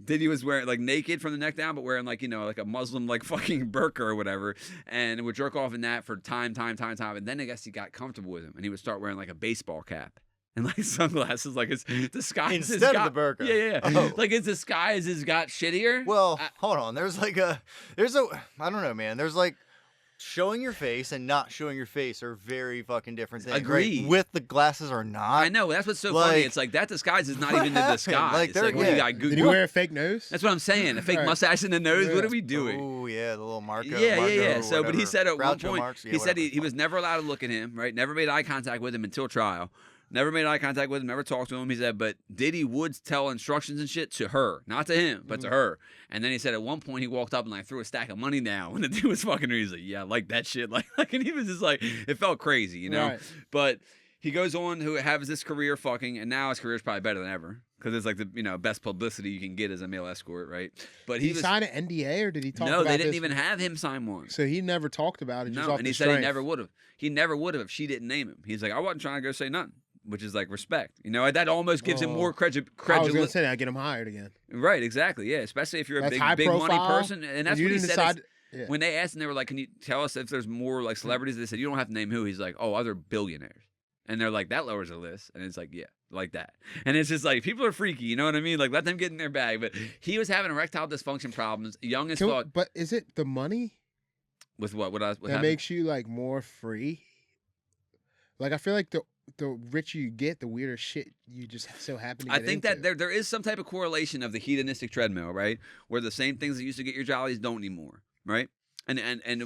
Diddy was wearing like naked from the neck down, but wearing like like a Muslim like fucking burqa or whatever, and would jerk off in that for time. And then I guess he got comfortable with him, and he would start wearing like a baseball cap and like sunglasses, like his disguise instead of the burqa. Yeah. Oh. Like his disguise has got shittier. Well, hold on. There's I don't know, man. There's like showing your face and not showing your face are very fucking different things. Agreed. Right? With the glasses or not. I know. That's what's so funny. It's like that disguise is not even the disguise. Like, it's like, what do you got? Did he wear a fake nose? That's what I'm saying. A fake mustache in the nose. Yeah. What are we doing? Oh yeah, the little Marco. Yeah. So, but he said at one Groucho point, Marx, he said he was never allowed to look at him. Right. Never made eye contact with him until trial. Never made eye contact with him, never talked to him. He said, but Diddy would tell instructions and shit to her. Not to him, but to her. And then he said at one point he walked up and like threw a stack of money down when the dude was fucking her. He's like, yeah, I like that shit. Like, and he was just like, it felt crazy, you know? Right. But he goes on to have this career fucking, and now his career is probably better than ever. Because it's like the best publicity you can get as a male escort, right? But did he sign an NDA or did he talk about No, this? they didn't even have him sign one. So he never talked about it. No, just off and he the said strength. he never would have. He never would have if she didn't name him. He's like, I wasn't trying to go say nothing. Which is like respect, that almost gives him more credibility. I was gonna say that, get him hired again. Right, exactly, yeah. Especially if you're a big money person, and that's what he said. When they asked him, they were like, "Can you tell us if there's more like celebrities?" They said, "You don't have to name who." He's like, "Oh, other billionaires," and they're like, "That lowers the list," and it's like, "Yeah, like that." And it's just like people are freaky, you know what I mean? Like let them get in their bag. But he was having erectile dysfunction problems, young as fuck. But is it the money? With what? What that makes you like more free? Like I feel like the richer you get, the weirder shit you just so happen to get I think into. that there is some type of correlation of the hedonistic treadmill, right? Where the same things that used to get your jollies don't anymore, right? And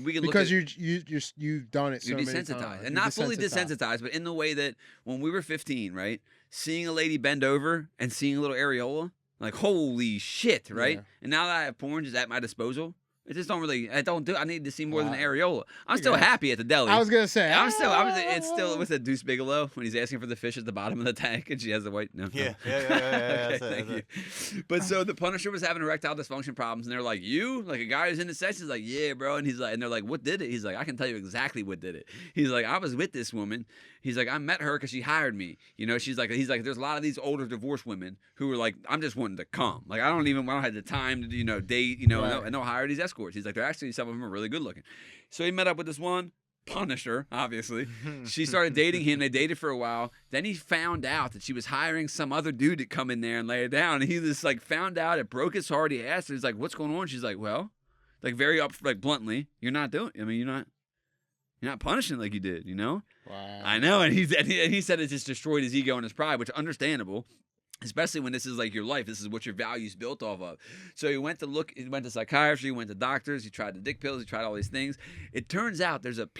we can look at you've done it so you're many desensitized. times. And not fully desensitized, but in the way that when we were 15, right? Seeing a lady bend over and seeing a little areola, like holy shit, right? Yeah. And now that I have porn just at my disposal, it just don't really. I need to see more than an areola. I'm still happy at the deli. I was gonna say. It's still with a Deuce Bigelow when he's asking for the fish at the bottom of the tank and she has the white. No. Yeah. Okay, thank you. But so the Punisher was having erectile dysfunction problems, and they're like, "You, like a guy who's into sex?" He's like, "Yeah, bro." And he's like, and they're like, "What did it?" He's like, "I can tell you exactly what did it." He's like, "I was with this woman." He's like, "I met her because she hired me." He's like, "There's a lot of these older divorced women who are like, I'm just wanting to come. Like, I don't have the time to date. Right. And they'll hire these escorts." He's like, "They're actually some of them are really good looking." So he met up with this one Punisher, obviously. She started dating him. They dated for a while. Then he found out that she was hiring some other dude to come in there and lay it down. And he just like found out. It broke his heart. He asked her, he's like, "What's going on?" She's like, "Well," like very bluntly, "You're not doing. I mean, you're not punishing like you did, Wow. I know. And he said it just destroyed his ego and his pride, which is understandable. Especially when this is like your life. This is what your values built off of. So he went to psychiatry, he went to doctors, he tried the dick pills, he tried all these things. It turns out there's an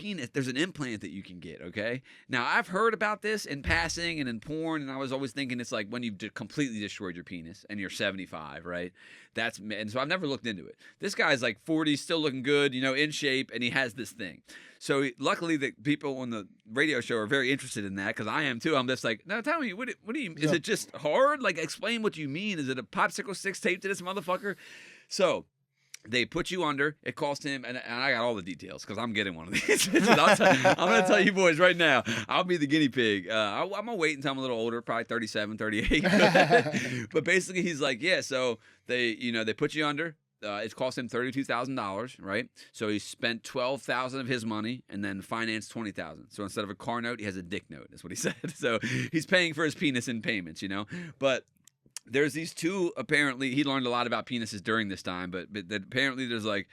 implant that you can get, okay? Now, I've heard about this in passing and in porn, and I was always thinking it's like when you've completely destroyed your penis and you're 75, right? And so I've never looked into it. This guy's like 40, still looking good, in shape, and he has this thing. So luckily the people on the radio show are very interested in that because I am too. I'm just like, no, tell me, what do you, is it just hard? Like explain what you mean. Is it a popsicle stick taped to this motherfucker? So they put you under. It cost him, and I got all the details because I'm getting one of these. I'm going to tell you boys right now. I'll be the guinea pig. I'm going to wait until I'm a little older, probably 37, 38. But basically he's like, yeah, so they put you under. It cost him $32,000, right? So he spent $12,000 of his money and then financed $20,000. So instead of a car note, he has a dick note. That's what he said. So he's paying for his penis in payments, But there's these two. Apparently, he learned a lot about penises during this time. But apparently, there's like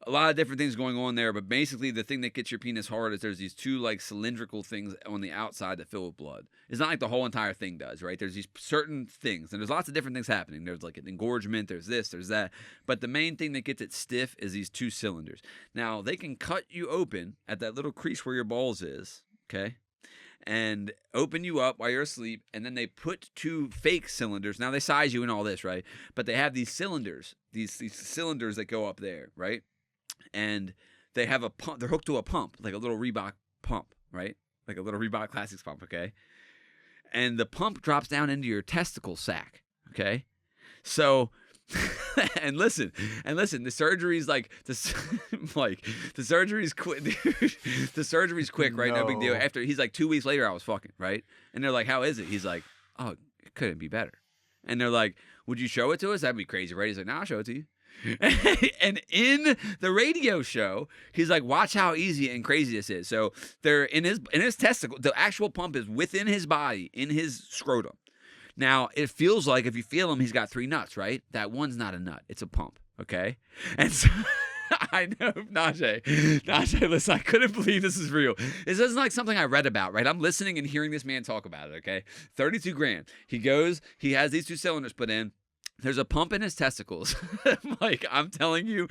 a lot of different things going on there. But basically, the thing that gets your penis hard is there's these two like cylindrical things on the outside that fill with blood. It's not like the whole entire thing does, right? There's these certain things, and there's lots of different things happening. There's like an engorgement, there's this, there's that. But the main thing that gets it stiff is these two cylinders. Now, they can cut you open at that little crease where your balls is, okay? And open you up while you're asleep, and then they put two fake cylinders. Now, they size you and all this, right? But they have these cylinders, these cylinders that go up there, right? and they have a pump. They're hooked to a pump, like a little Reebok pump, right? Like a little Reebok Classics pump, okay? And the pump drops down into your testicle sac, okay? So, and listen, the surgery's like, the surgery's quick. The surgery's quick, right? No big deal. After, he's like, 2 weeks later, I was fucking, right? And they're like, how is it? He's like, oh, it couldn't be better. And they're like, would you show it to us? That'd be crazy, right? He's like, nah, I'll show it to you. And in the radio show, he's like, watch how easy and crazy this is. So they're in his testicle, the actual pump is within his body, in his scrotum. Now, it feels like if you feel him, he's got 3 nuts, right? That one's not a nut. It's a pump, okay? And so I know, Najee, listen, I couldn't believe this is real. This isn't like something I read about, right? I'm listening and hearing this man talk about it, okay? 32 grand. He goes, he has these 2 cylinders put in. There's a pump in his testicles. Like, I'm telling you,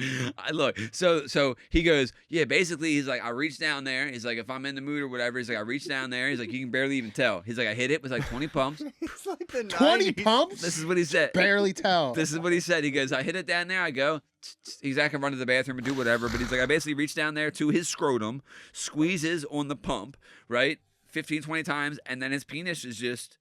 look, so he goes, yeah, basically, he's like, I reach down there. He's like, if I'm in the mood or whatever, he's like, I reach down there. He's like, you can barely even tell. He's like, I hit it with like 20 pumps. It's like the 20 90s. pumps? This is what he said. Barely tell. This is what he said. He goes, I hit it down there. I go, he's I can run to the bathroom and do whatever. But he's like, I basically reach down there to his scrotum, squeezes on the pump, right? 15, 20 times. And then his penis is just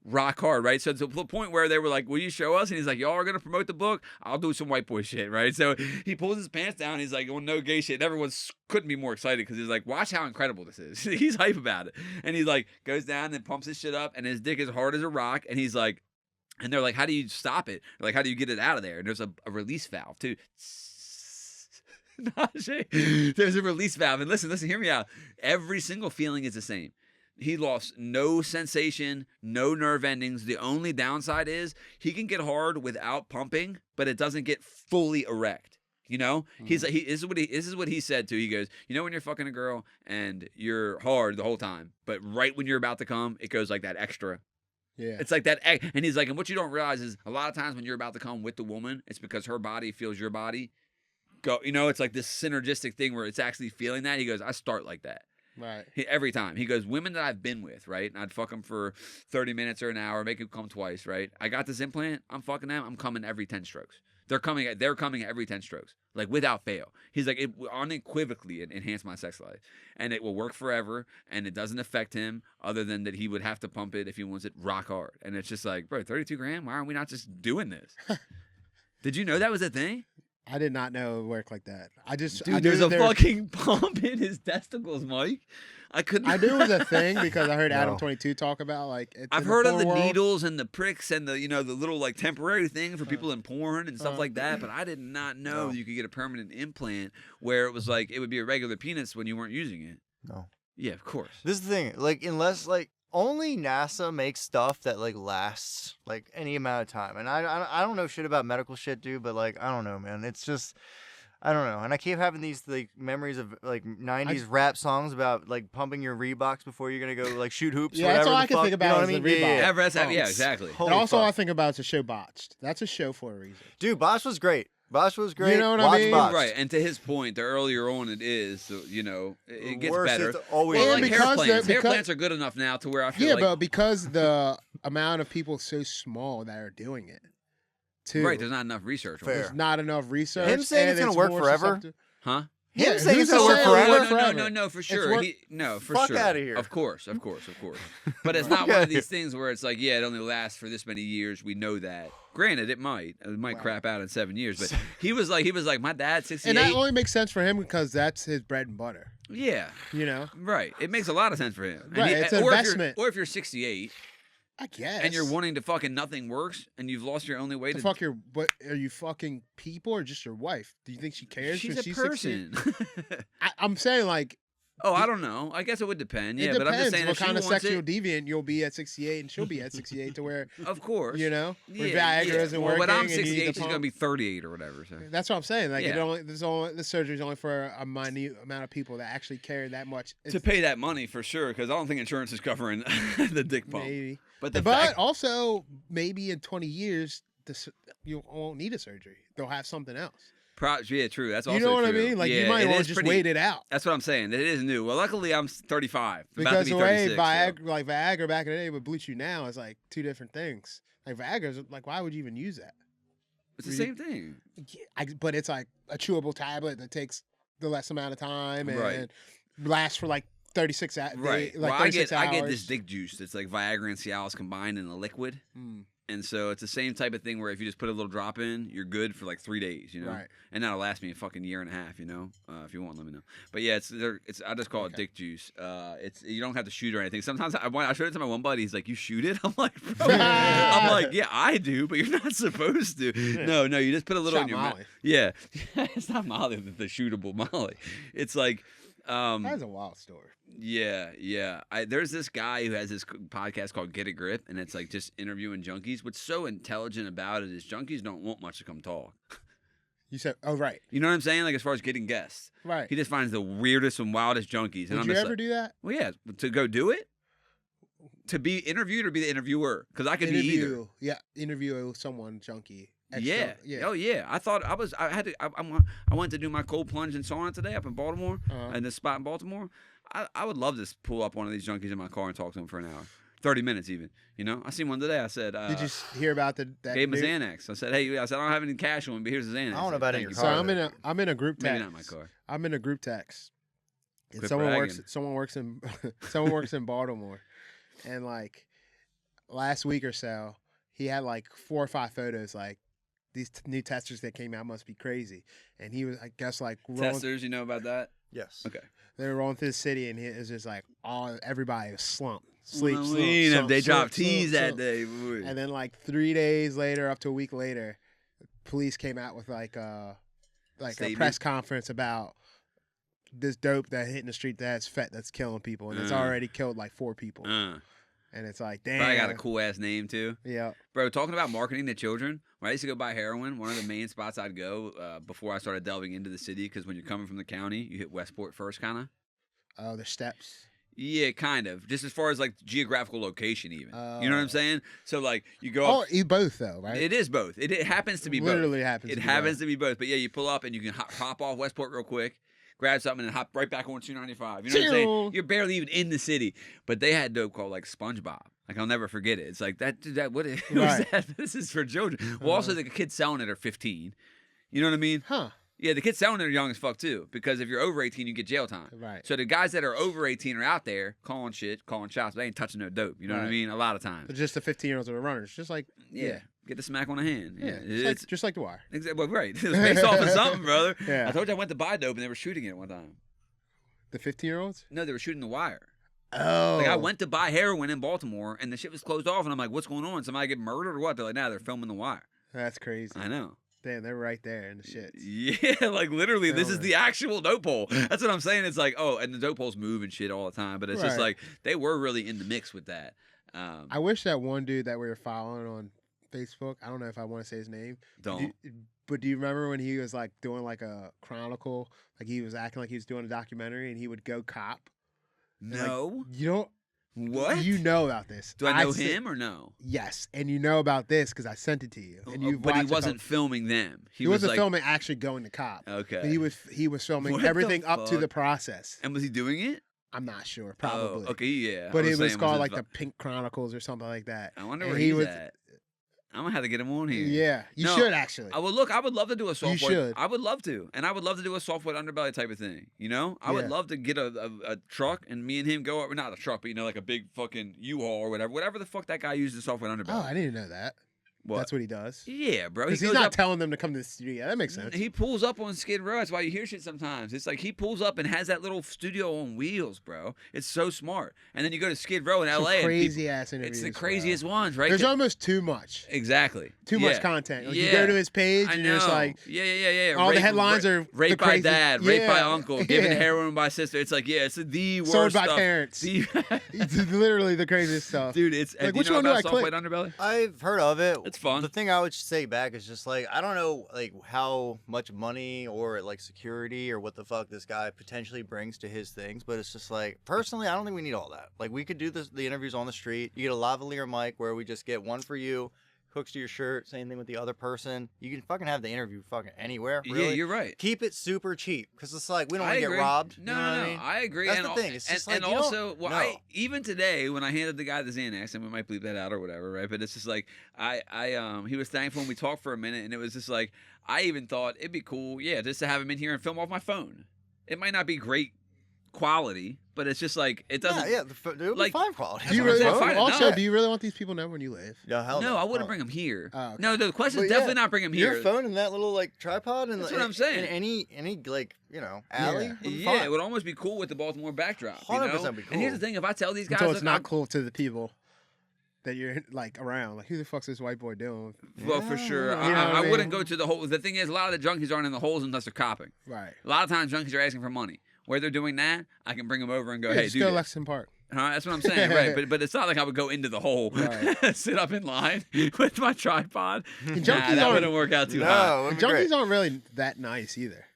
rock hard, right? So to the point where they were like, will you show us? And he's like, y'all are going to promote the book? I'll do some white boy shit, right? So he pulls his pants down. He's like, oh, no gay shit. And everyone couldn't be more excited because he's like, watch how incredible this is. He's hype about it. And he like goes down and pumps his shit up, and his dick is hard as a rock. And he's like, and they're like, how do you stop it? They're like, how do you get it out of there? And there's a release valve too. There's a release valve. And listen, hear me out. Every single feeling is the same. He lost no sensation, no nerve endings. The only downside is he can get hard without pumping, but it doesn't get fully erect. You know, he's like, this is what he said too. He goes, you know, when you're fucking a girl and you're hard the whole time, but right when you're about to come, it goes like that extra. Yeah. It's like that. And he's like, and what you don't realize is a lot of times when you're about to come with the woman, it's because her body feels your body go. You know, it's like this synergistic thing where it's actually feeling that. He goes, I start like that. Right. Every time. He goes, women that I've been with, right? And I'd fuck them for 30 minutes or an hour, make them come twice, right? I got this implant. I'm fucking them. I'm coming every 10 strokes. They're coming every 10 strokes, like without fail. He's like, it unequivocally enhance my sex life. And it will work forever. And it doesn't affect him other than that he would have to pump it if he wants it rock hard. And it's just like, bro, 32 grand? Why aren't we not just doing this? Did you know that was a thing? I did not know it worked like that. Dude, there's a fucking pump in his testicles, Mike. I knew it was a thing because I heard Adam 22 talk about like. I've heard of the needles and the pricks and the the little like temporary thing for people in porn and stuff like that, but I did not know you could get a permanent implant where it was like it would be a regular penis when you weren't using it. No. Yeah, of course. This is the thing. Like, unless like only NASA makes stuff that like lasts like any amount of time, and I don't know shit about medical shit, dude. But like I don't know, man. It's just I don't know. And I keep having these like memories of like '90s rap songs about like pumping your Reeboks before you're gonna go like shoot hoops. Yeah, whatever that's all the I can fuck, think about is the Reebok. Yeah, exactly. And also, all I think about is the show Botched. That's a show for a reason. Dude, Bosch was great. Bosch was great. You know what Watch I mean? Botched. Right, and to his point, the earlier on it is, so, it gets Worse, better. it's always Well, like because hair plants are good enough now to where I feel like... but because the amount of people is so small that are doing it, too. Right, there's not enough research. on it. There's not enough research. Him saying it's gonna work more forever? Huh? Him Yeah, saying who's it's gonna work saying forever? No, for sure. For Fuck sure. outta here. Of course. But it's not one of these things where it's like, yeah, it only lasts for this many years. We know that. Granted, it might crap out in 7 years. But he was like, my dad's 68. And that only makes sense for him because that's his bread and butter. Yeah. You know? Right. It makes a lot of sense for him. Right. It's an investment. Or if you're 68. I guess. And you're wanting to fucking nothing works, and you've lost your only way to fuck your. But are you fucking people or just your wife? Do you think she cares? She's a 68? person. I'm saying like. Oh, I don't know. I guess it would depend. Yeah, it but I'm just depends saying what if she kind of wants sexual it, deviant you'll be at 68, and she'll be at 68 to where. Of course. You know, where Yeah, Viagra isn't working. When I'm and you need 68, the she's gonna pump. be 38 or whatever. So. That's what I'm saying. Like Yeah. this surgery is only for a minute amount of people that actually care that much. To pay that money for sure, because I don't think insurance is covering the dick pump. Maybe. But also maybe in 20 years you won't need a surgery. They'll have something else. Yeah, true. That's also You know what true. I mean? Like yeah, you might want to is just pretty- wait it out. That's what I'm saying. It is new. Well, luckily I'm 35. About Because to the be way 36. Viagra back in the day with Blue Chew now is like two different things. Like Viagra's like, why would you even use that? It's the same thing. But it's like a chewable tablet that takes the less amount of time and Right. lasts for like 36 hours. Right. Like Well, 36 I hours. get this dick juice. It's like Viagra and Cialis combined in a liquid. And so it's the same type of thing where if you just put a little drop in, you're good for like 3 days, you know? Right. And that'll last me a fucking year and a half, you know? If you want, let me know. But yeah, it's I just call it dick juice. You don't have to shoot or anything. Sometimes I showed it to my one buddy. He's like, "You shoot it?" I'm like, "Bro." I'm like, "Yeah, I do, but you're not supposed to." No, you just put a little in your mouth. Yeah. It's not Molly, the shootable Molly. It's like That's a wild story. Yeah. There's this guy who has this podcast called Get a Grip, and it's like just interviewing junkies. What's so intelligent about it is junkies don't want much to come talk. You said, oh, right. You know what I'm saying? Like as far as getting guests. Right. He just finds the weirdest and wildest junkies. And Did you ever do that? Well, yeah. To go do it? To be interviewed or be the interviewer? Because I could be either. Yeah, interview someone junkie. Yeah. Oh yeah. I went to do my cold plunge and sauna today up in Baltimore, in this spot in Baltimore. I would love to pull up one of these junkies in my car and talk to him for an hour, 30 minutes even. You know, I seen one today. I said, "Did you hear about that?" Gave him a Xanax. I said, "Hey," I said, "I don't have any cash on me, but here's a Xanax." I don't know about in your car. So I'm in a group text. Maybe not my car. I'm in a group text. And Quit someone bragging. works in Baltimore, and like last week or so, he had like 4 or 5 photos like. These new testers that came out must be crazy. And he was, I guess, like Testers, you know about that? Yes. Okay. They were rolling through the city, and it was just like everybody was slumped. They dropped teas that day. Boy. And then like 3 days later, up to a week later, police came out with like a press conference about this dope that hit in the street that's killing people, and it's already killed like 4 people. And it's like, damn. But I got a cool ass name too. Yeah. Bro, talking about marketing to children, when I used to go buy heroin, one of the main spots I'd go before I started delving into the city, because when you're coming from the county, you hit Westport first, kind of. Oh, the steps. Yeah, kind of. Just as far as like geographical location, even. You know what I'm saying? So like you go. Oh, both though, right? It is both. It happens to be Literally both. happens. It happens to be both. But yeah, you pull up and you can hop off Westport real quick. Grab something and hop right back on 295. You know what I'm saying? You're barely even in the city. But they had dope called like SpongeBob. Like I'll never forget it. It's like that. What is that? This is for children. Well, also the kids selling it are 15. You know what I mean? Huh. Yeah, the kids selling it are young as fuck too. Because if you're over 18, you get jail time. Right. So the guys that are over 18 are out there calling shit, calling shots. But they ain't touching no dope. You know what I mean? A lot of times. But just the 15-year-olds that are runners. Just like Get the smack on the hand. Yeah. It's just like The Wire. Exactly. Well, right. It was based off of something, brother. Yeah. I told you I went to buy dope and they were shooting it one time. The 15-year-olds? No, they were shooting The Wire. Oh. Like I went to buy heroin in Baltimore and the shit was closed off and I'm like, what's going on? Somebody get murdered or what? They're like, nah, they're filming The Wire. That's crazy. I know. Damn, they're right there in the shit. Yeah, like literally, this is the actual dope hole. That's what I'm saying. It's like, oh, and the dope holes move and shit all the time, but it's just like they were really in the mix with that. I wish that one dude that we were following on Facebook, I don't know if I want to say his name. But do you remember when he was like doing like a chronicle? Like he was acting like he was doing a documentary and he would go cop? No. Like, you don't. What? You know about this. Do I know him or no? Yes. And you know about this because I sent it to you. And but he wasn't filming them. He wasn't filming actually going to cop. Okay. But he was filming What everything the up to fuck? the process. And was he doing it? I'm not sure. Probably. Oh, okay, yeah. But it was saying, called like the Pink Chronicles or something like that. I wonder And where he's at. I'm gonna have to get him on here. Yeah, you should actually. I would love to do a soft You should. I would love to, and I would love to do a soft white underbelly type of thing. You know, I would love to get a truck and me and him go up, not a truck, but like a big fucking U-Haul or whatever the fuck that guy uses soft white underbelly. Oh, I didn't know that. What? That's what he does. Yeah, bro. Because he's not telling them to come to the studio. That makes sense. He pulls up on Skid Row. That's why you hear shit sometimes. It's like he pulls up and has that little studio on wheels, bro. It's so smart. And then you go to Skid Row in LA. Crazy ass interviews. It's the craziest ones, right? There's almost too much. Exactly. Too much content. Like you go to his page and you're just like, yeah. all the headlines are raped by dad, raped by uncle, given Yeah. heroin by sister. It's like, it's the worst sold by stuff. parents. It's literally the craziest stuff. Dude, it's like, do which you know one do about I soft click? white underbelly? I've heard of it. It's fun. The thing I would say back is just like, I don't know like how much money or like security or what the fuck this guy potentially brings to his things, but it's just like, personally, I don't think we need all that. Like we could do the interviews on the street. You get a lavalier mic where we just get one for you, hooks to your shirt. Same thing with the other person. You can fucking have the interview fucking anywhere. Really. Yeah, you're right. Keep it super cheap because it's like we don't want to get agree. robbed. No, you know no, what no. I mean? I agree. That's and the thing. It's just and like you also, don't, well, no. even today when I handed the guy the Xanax, and we might bleep that out or whatever, right? But it's just like he was thankful and we talked for a minute, and it was just like I even thought it'd be cool, yeah, just to have him in here and film off my phone. It might not be great quality, but it's just like it doesn't. Yeah, it would be fine quality. Do you really, fine. also, No. do you really want these people to know when you live? Yeah, hell No, I wouldn't bring him here. Oh, okay. No, the question is But yeah, definitely not bring him here. Your phone and that little like tripod and That's what I'm saying. In any like alley. Yeah. would be Yeah, fine. it would almost be cool with the Baltimore backdrop. 100% be And here's cool. the thing: if I tell these guys, Until it's look, not I'm- cool to the people that you're like around. Like, who the fuck's this white boy doing? well, for sure, You know what I I wouldn't mean? go to the hole. The thing is, a lot of the junkies aren't in the holes unless they're copping. Right. A lot of times, junkies are asking for money. Where they're doing that, I can bring them over and go, Yeah, "Hey, just do go to this." Lexington Park. That's what I'm saying, right? But it's not like I would go into the hole, Right. sit up in line with my tripod. And Nah, junkies that aren't- wouldn't work out too No, hot. it would And be great. junkies aren't really that nice either,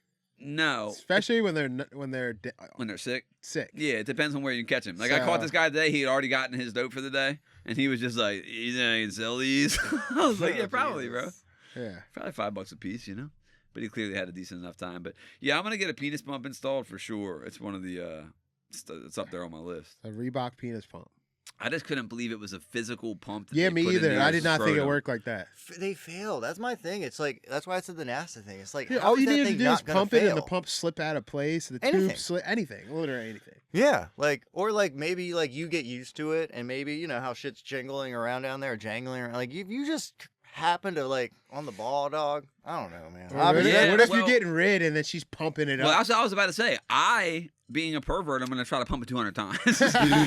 No, especially when they're when they're sick. sick. Yeah, it depends on where you catch him. Like I So- caught this guy today; he had already gotten his dope for the day, and he was just like, "You think I can sell these?" I was like, "Yeah, probably, bro. Yeah. Probably $5 a piece, you know." But he clearly had a decent enough time. But yeah, I'm gonna get a penis pump installed for sure. It's one of the it's up there on my list. A Reebok penis pump. I just couldn't believe it was a physical pump. That Yeah, they me put in either. there I to did not think it scrotum. worked like that. They fail. That's my thing. It's like that's why I said the NASA thing. It's like Yeah, how all is you that needed to thing do not is gonna pump it and the fail? pump slip out of place. The Anything. tube slip, anything, literally anything. Yeah, like or like maybe like you get used to it, and maybe you know how shit's jingling around down there, jangling around. Like you just happen to like on the ball, dog. I don't know, man. Or Obviously, Yeah, what if well- you're getting rid and then she's pumping it Well, up? that's what I was about to say. Being a pervert, I'm gonna try to pump it 200 times.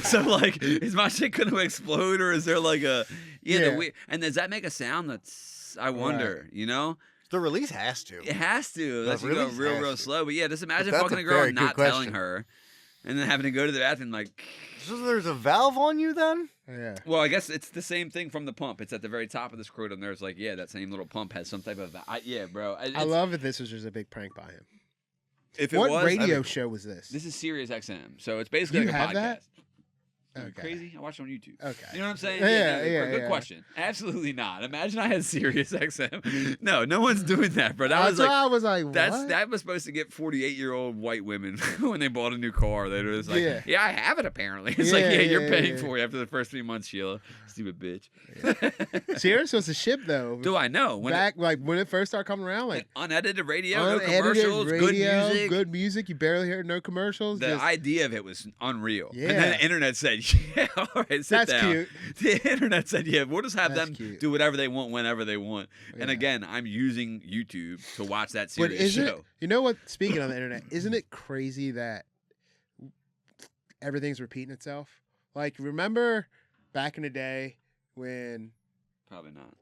So like, is my shit gonna explode, or is there like a Yeah. and does that make a sound? That's I wonder. You know, the release has to. it has to. The Unless you go release real, has real to. slow. But yeah, just imagine that's fucking a a girl very and good not telling question. her, and then having to go to the bathroom like. So there's a valve on you then? Yeah. Well, I guess it's the same thing from the pump. It's at the very top of the scrotum. There's like, yeah, that same little pump has some type of. Yeah, bro. I love it. This was just a big prank by him. If it What was, radio I'd be- show was this? This is Sirius XM, so it's basically You like a have podcast. that? Are you Okay. crazy? I watch it on YouTube. Okay. You know what I'm saying? Yeah, no, yeah, Good yeah. question. Absolutely not. Imagine I had Sirius XM. No one's doing that, bro. That That's was like why I was like, what? that was supposed to get 48-year-old white women when they bought a new car. They were just like, Yeah. yeah, I have it apparently. It's like, Yeah, yeah, you're yeah, paying yeah. for it after the first 3 months, Sheila. Stupid bitch. Sirius was a ship though. Do I know? When Back like when it first started coming around, like unedited radio, no unedited commercials, radio, good music. You barely heard no commercials. The just- idea of it was unreal. And Yeah. then the internet said, yeah, all right, sit That's down. cute. The internet said, yeah, we'll just have That's them cute. do whatever they want whenever they want. And Yeah. again, I'm using YouTube to watch that But Sirius isn't show. you know what? Speaking of the internet, isn't it crazy that everything's repeating itself? Like, remember back in the day when Probably not.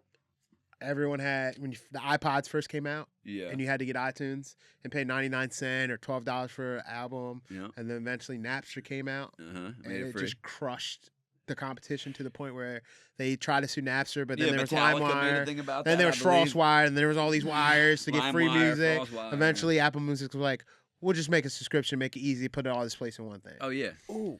everyone had the iPods first came out Yeah. and you had to get iTunes and pay 99 cents or $12 for an album, Yeah. and then eventually Napster came out Uh-huh. and Made it it free. just crushed the competition to the point where they tried to sue Napster, but then Yeah, there was Metallica made a LimeWire. thing about Then that, there I was believe. FrostWire, and there was all these wires to get free LimeWire, music. FrostWire, Eventually, Apple Music was like, "We'll just make a subscription, make it easy, put it all this place in one thing." Oh, yeah. Ooh.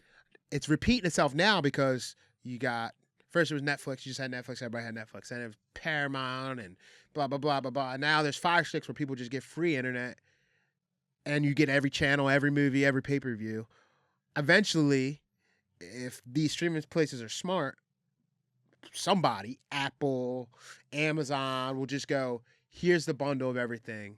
It's repeating itself now because you got first it was Netflix, you just had Netflix, everybody had Netflix, then it was Paramount and blah blah blah blah blah. And now there's Fire Sticks where people just get free internet, and you get every channel, every movie, every pay-per-view. Eventually, if these streaming places are smart, somebody, Apple, Amazon, will just go, here's the bundle of everything.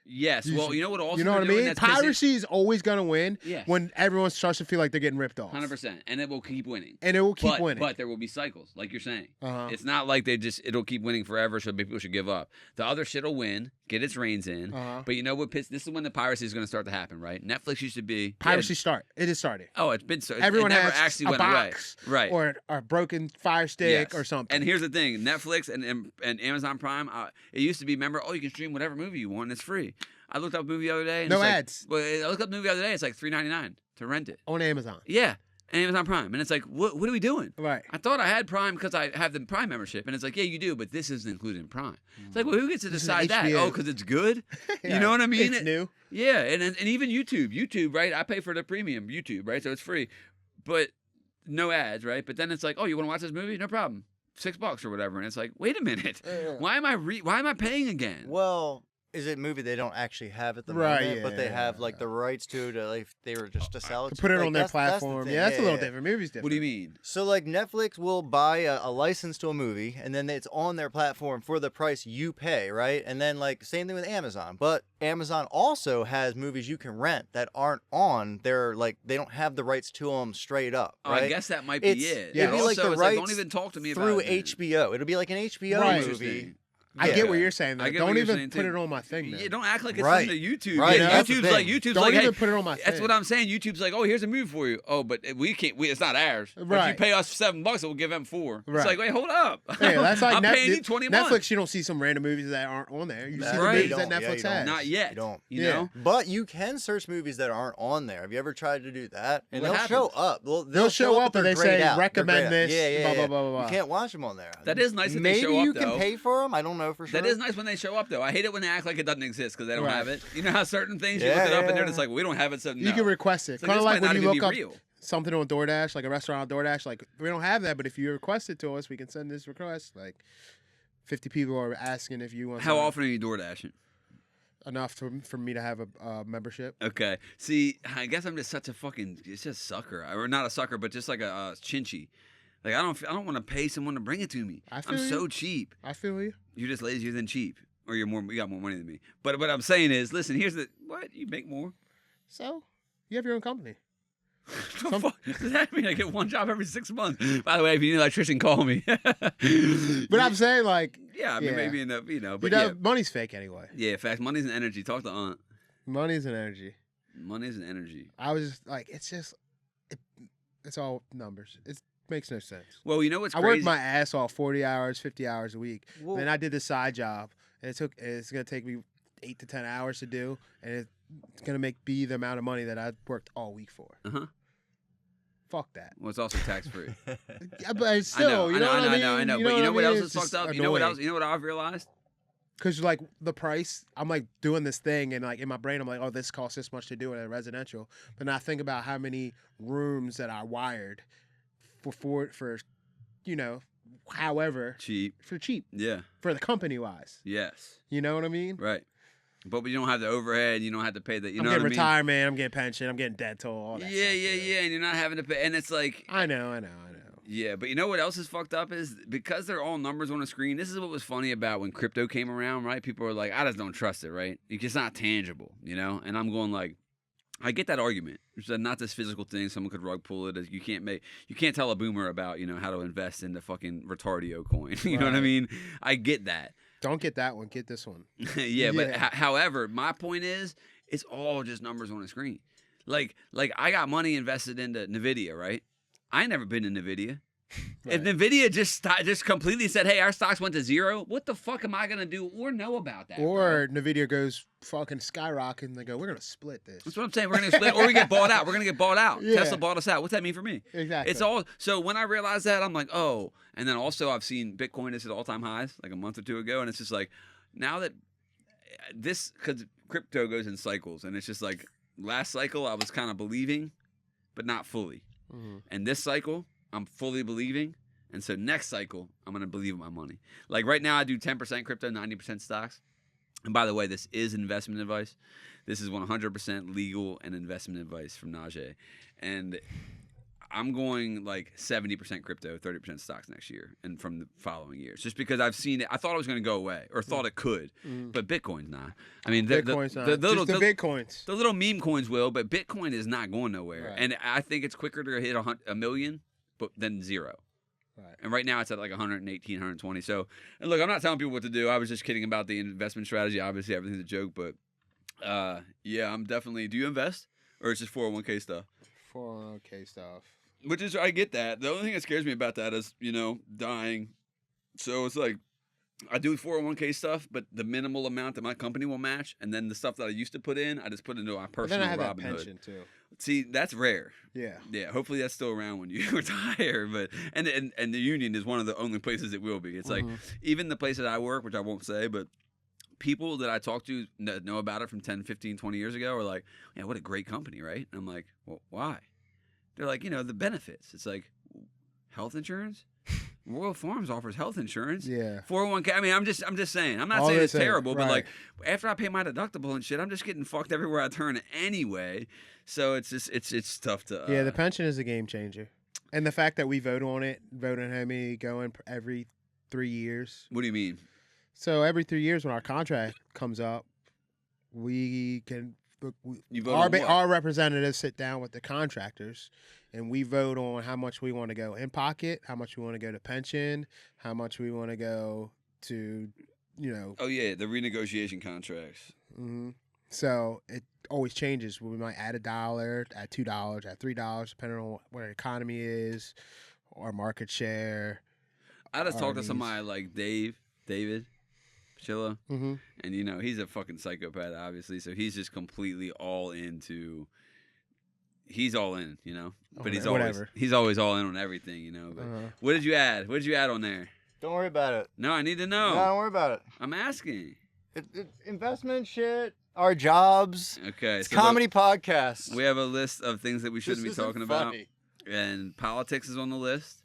Yes. You Well, should- you know what also You know they're what I doing mean? that's pissing- Piracy is always going to win Yeah. when everyone starts to feel like they're getting ripped off. 100%. And it will keep winning. And it will keep winning. But there will be cycles, like you're saying. Uh-huh. It's not like it'll keep winning forever, so people should give up. The other shit will win, get its reins in. Uh-huh. But you know what? This is when the piracy is going to start to happen, right? Netflix used to be Piracy start. It is starting. Oh, it's been so. Everyone it never has actually a went box away, right? or a broken Fire Stick Yes. or something. And here's the thing: Netflix and Amazon Prime. It used to be, remember, you can stream whatever movie you want, and it's free. I looked up a movie the other day. And No it's like- ads. Well, I looked up a movie the other day. It's like $3.99 to rent it. On Amazon. Yeah, and Amazon Prime, and it's like, what are we doing? Right. I thought I had Prime because I have the Prime membership, and it's like, yeah, you do, but this isn't included in Prime. It's like, well, who gets to This is decide that? HBO. Oh, because it's good. Yeah. You know what I mean? It's new. Yeah, and even YouTube, right? I pay for the premium YouTube, right? So it's free, but no ads, right? But then it's like, oh, you want to watch this movie? No problem. $6 or whatever, and it's like, wait a minute, why am I paying again? Well, is it a movie they don't actually have at the moment, but they have like the rights to like they were just to sell it. To put it like, on their that's platform. That's a little different. Movies different. What do you mean? So like Netflix will buy a license to a movie, and then it's on their platform for the price you pay, right? And then like same thing with Amazon, but Amazon also has movies you can rent that aren't on their like they don't have the rights to them straight up. Right? I guess that might be it. Yeah, It'd be like the rights don't even talk to me through about it. HBO. It'll be like an HBO movie. I get what you're saying. Though. Don't even put too. it on my thing. Then. Yeah, don't act like it's right. on the YouTube. Right. Yeah, YouTube's don't like, even hey, put it on my. That's what I'm saying. YouTube's like, oh, here's a movie for you. Oh, but we can't. It's not ours. Right. But if you pay us $7, we'll give them $4. Right. It's like, wait, hold up. Yeah, that's like I'm paying you $20 a month. Netflix. You don't see some random movies that aren't on there. You see the right. movies that Netflix has. Not yet. You don't. You know. But you can search movies that aren't on there. Have you ever tried to do that? And What they'll show up. They'll show up, and they say recommend this. Yeah. Blah blah blah blah. You can't watch them on there. That is nice that they show up. Maybe you though. can pay for them. I don't know for sure. That is nice when they show up, though. I hate it when they act like it doesn't exist because they don't Right. have it. You know how certain things you look it up and they're just like, we don't have it, so no. You can request it. It's Kind of this like might when not you even look up be real. something on DoorDash, like a restaurant on DoorDash. Like we don't have that, but if you request it to us, we can send this request. Like 50 people are asking if you want. How often are you door dashing? Enough for me to have a membership. Okay. See, I guess I'm just such a fucking, it's just sucker, or not a sucker, but just like a chinchy. Like I don't want to pay someone to bring it to me. I'm so cheap. I feel you. You're just lazier than cheap, or you got more money than me. But what I'm saying is, listen, here's the what you make more. So you have your own company. The fuck does that mean? I get one job every 6 months. By the way, if you need an electrician, call me. But I'm saying like, yeah, I mean maybe in the but money's fake anyway. Yeah, in fact, money's an energy. Talk to Aunt. Money's an energy. Money's an energy. I was just like, it's all numbers. It makes no sense. Well, you know what's crazy? I worked my ass off 40 hours, 50 hours a week. Well, then I did this side job, and it's gonna take me 8 to 10 hours to do, and it's gonna be the amount of money that I worked all week for. Fuck that. Well, it's also tax free. Yeah, but it's still, you know what I mean? But you know what else is fucked up? You know what else? You know what I've realized? Because like the price, I'm like doing this thing, and like in my brain, I'm like, oh, this costs this much to do it at residential. But now I think about how many rooms that are wired for you know, however cheap. Yeah. For the company wise. Yes. You know what I mean? Right. But you don't have the overhead. You don't have to pay the. You know I'm what I mean? getting retirement. I'm getting pension. I'm getting dental. All that yeah, stuff, yeah. And you're not having to pay. And it's like. I know. Yeah, but you know what else is fucked up is because they're all numbers on a screen. This is what was funny about when crypto came around, right? People are like, I just don't trust it, right? It's just not tangible, you know. And I'm going like, I get that argument. It's not this physical thing. Someone could rug pull it. You can't tell a boomer about how to invest in the fucking retardio coin. You know what I mean? I get that. Don't get that one. Get this one. Yeah, but however, my point is, it's all just numbers on a screen. Like I got money invested into NVIDIA, right? I ain't never been in NVIDIA. Right. If NVIDIA just completely said, hey, our stocks went to zero, what the fuck am I going to do or know about that? Or NVIDIA goes fucking skyrocket and they go, we're going to split this. That's what I'm saying. We're going to split or we get bought out. We're going to get bought out. Yeah. Tesla bought us out. What's that mean for me? Exactly. It's all. So when I realized that, I'm like, oh. And then also I've seen Bitcoin is at all-time highs like a month or two ago. And it's just like, now that this, because crypto goes in cycles. And it's just like last cycle I was kind of believing, but not fully. Mm-hmm. And this cycle, I'm fully believing. And so next cycle, I'm going to believe in my money. Like right now, I do 10% crypto, 90% stocks. And by the way, this is investment advice. This is 100% legal and investment advice from Najee. And I'm going like 70% crypto, 30% stocks next year and from the following years. Just because I've seen it. I thought it was going to go away or thought it could. But Bitcoin's not. I mean, Bitcoin's not. The Bitcoins. The little meme coins will, but Bitcoin is not going nowhere. Right. And I think it's quicker to hit a million than zero. Right. And right now it's at like 118, 120. So, and look, I'm not telling people what to do. I was just kidding about the investment strategy. Obviously, everything's a joke, but yeah, I'm definitely. Do you invest or it's just 401k stuff? 401k stuff. Which is, I get that. The only thing that scares me about that is, dying. So it's like, I do 401k stuff, but the minimal amount that my company will match, and then the stuff that I used to put in, I just put into my personal then I have Robinhood. that pension too. See, that's rare. Yeah. Yeah. Hopefully that's still around when you retire. But and the union is one of the only places it will be. It's like even the place that I work, which I won't say, but people that I talk to that know about it from 10, 15, 20 years ago are like, yeah, what a great company, right? And I'm like, well, why? They're like, the benefits. It's like health insurance, Royal Farms offers health insurance. Yeah. 401k. I mean, I'm just saying. I'm not All saying they it's say, terrible, but right. like after I pay my deductible and shit, I'm just getting fucked everywhere I turn anyway. So it's just it's tough to. Yeah, the pension is a game changer, and the fact that we vote on how many going every 3 years. What do you mean? So every 3 years when our contract comes up, we can. You vote on what? Our representatives sit down with the contractors, and we vote on how much we want to go in pocket, how much we want to go to pension, how much we want to go to, Oh yeah, the renegotiation contracts. Mm-hmm. So it always changes. We might add $1, add $2, add $3, depending on what our economy is, our market share. I just talked to somebody like David Chilla, Mm-hmm. and he's a fucking psychopath, obviously. So he's just completely all into. He's all in, but he's always all in on everything, But what did you add? What did you add on there? Don't worry about it. No, I need to know. No, don't worry about it. I'm asking. Investment shit, our jobs. Okay, it's comedy podcast. We have a list of things that we shouldn't be talking about, funny. and politics is on the list.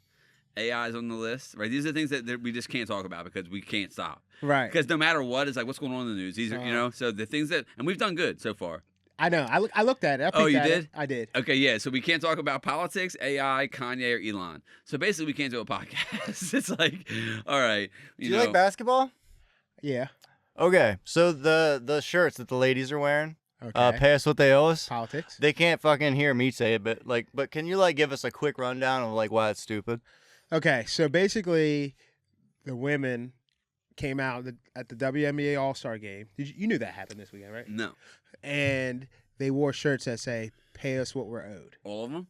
AI is on the list, right? These are things that we just can't talk about because we can't stop. Right. Because no matter what, it's like, what's going on in the news? These are, so the things and we've done good so far. I know. I looked at it. Oh, you did? I did. Okay, yeah. So we can't talk about politics, AI, Kanye, or Elon. So basically, we can't do a podcast. It's like, all right. Do you like basketball? Yeah. Okay, so the shirts that the ladies are wearing, Okay. pay us what they owe us. Politics. They can't fucking hear me say it, but can you give us a quick rundown of why it's stupid? Okay, so basically, the women came out at the WNBA All-Star game. You knew that happened this weekend, right? No. And they wore shirts that say, "Pay us what we're owed." All of them?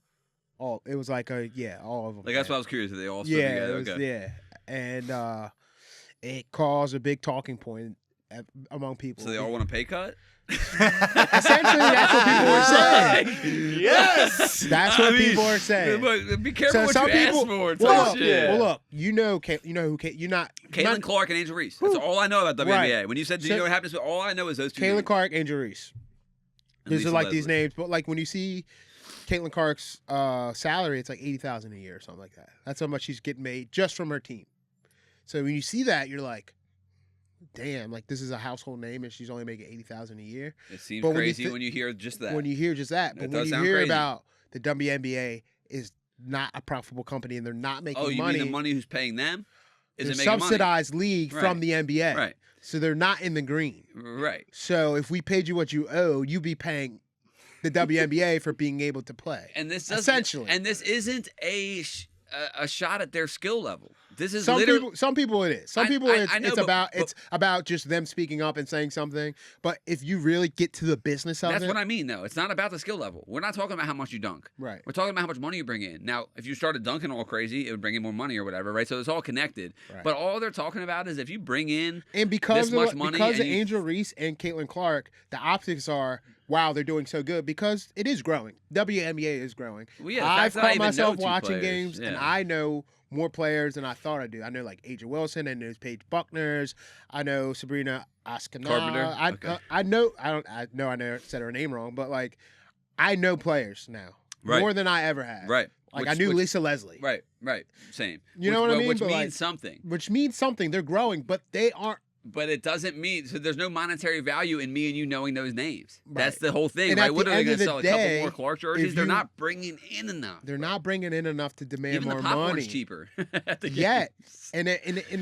It was all of them. Like, that's why I was curious. Did they all stick Yeah, together? it was, Okay. yeah. And it caused a big talking point among people. So they all want a pay cut? Essentially, that's what people were saying. Yes! That's what people are saying. But be careful what some you ask people, for. well, Shit. well, look, you know who you're not. Caitlin Clark and Angel Reese. That's all I know about WNBA. Right. When you said, do you know what happens? All I know is those two Caitlin names. Clark, Angel Reese. And These Lisa are like Leslie. these names, but like when you see Caitlin Clark's salary, it's like $80,000 a year or something like that. That's how much she's getting made just from her team. So when you see that, you're like, damn, like this is a household name and she's only making $80,000 a year. It seems But crazy when you hear just that. When you hear just that, but It when does you sound hear crazy. about the WNBA is not a profitable company and they're not making Oh, you money. mean the money who's paying them? They're Isn't making money? subsidized league Right. from the NBA. Right. So they're not in the green. Right. So if we paid you what you owe, you'd be paying the WNBA for being able to play. And this doesn't, essentially. and this isn't a shot at their skill level. This is Some people it is. Some I- people I it's, know, it's but- about but- it's about just them speaking up and saying something. But if you really get to the business of That's it, what I mean, though. It's not about the skill level. We're not talking about how much you dunk. right. We're talking about how much money you bring in. Now, if you started dunking all crazy, it would bring in more money or whatever, right? So it's all connected. Right. But all they're talking about is if you bring in And because this much of, money because and of you- Angel Reese and Caitlin Clark, the optics are wow, they're doing so good because it is growing. WNBA is growing. Well, yeah, the I've fact that I caught even myself know two watching players, games, and yeah. I know more players than I thought I do. I know like Aja Wilson, I know Paige Buckners, I know Sabrina Ascanal. Carpenter? Okay. I know I said her name wrong, but like I know players now Right. more than I ever had. right. Like I knew Lisa Leslie. Right. Same. You know what I mean? Which But, means like- something. Which means something. They're growing, but they aren't. But it doesn't mean so. There's no monetary value in me and you knowing those names. That's Right. the whole thing, And right? at What the are they end going of to the sell? A day, couple more Clark jerseys? if They're you- not bringing in enough. They're not bringing in enough to demand Even more the popcorn's money. cheaper. at the Yet, games. and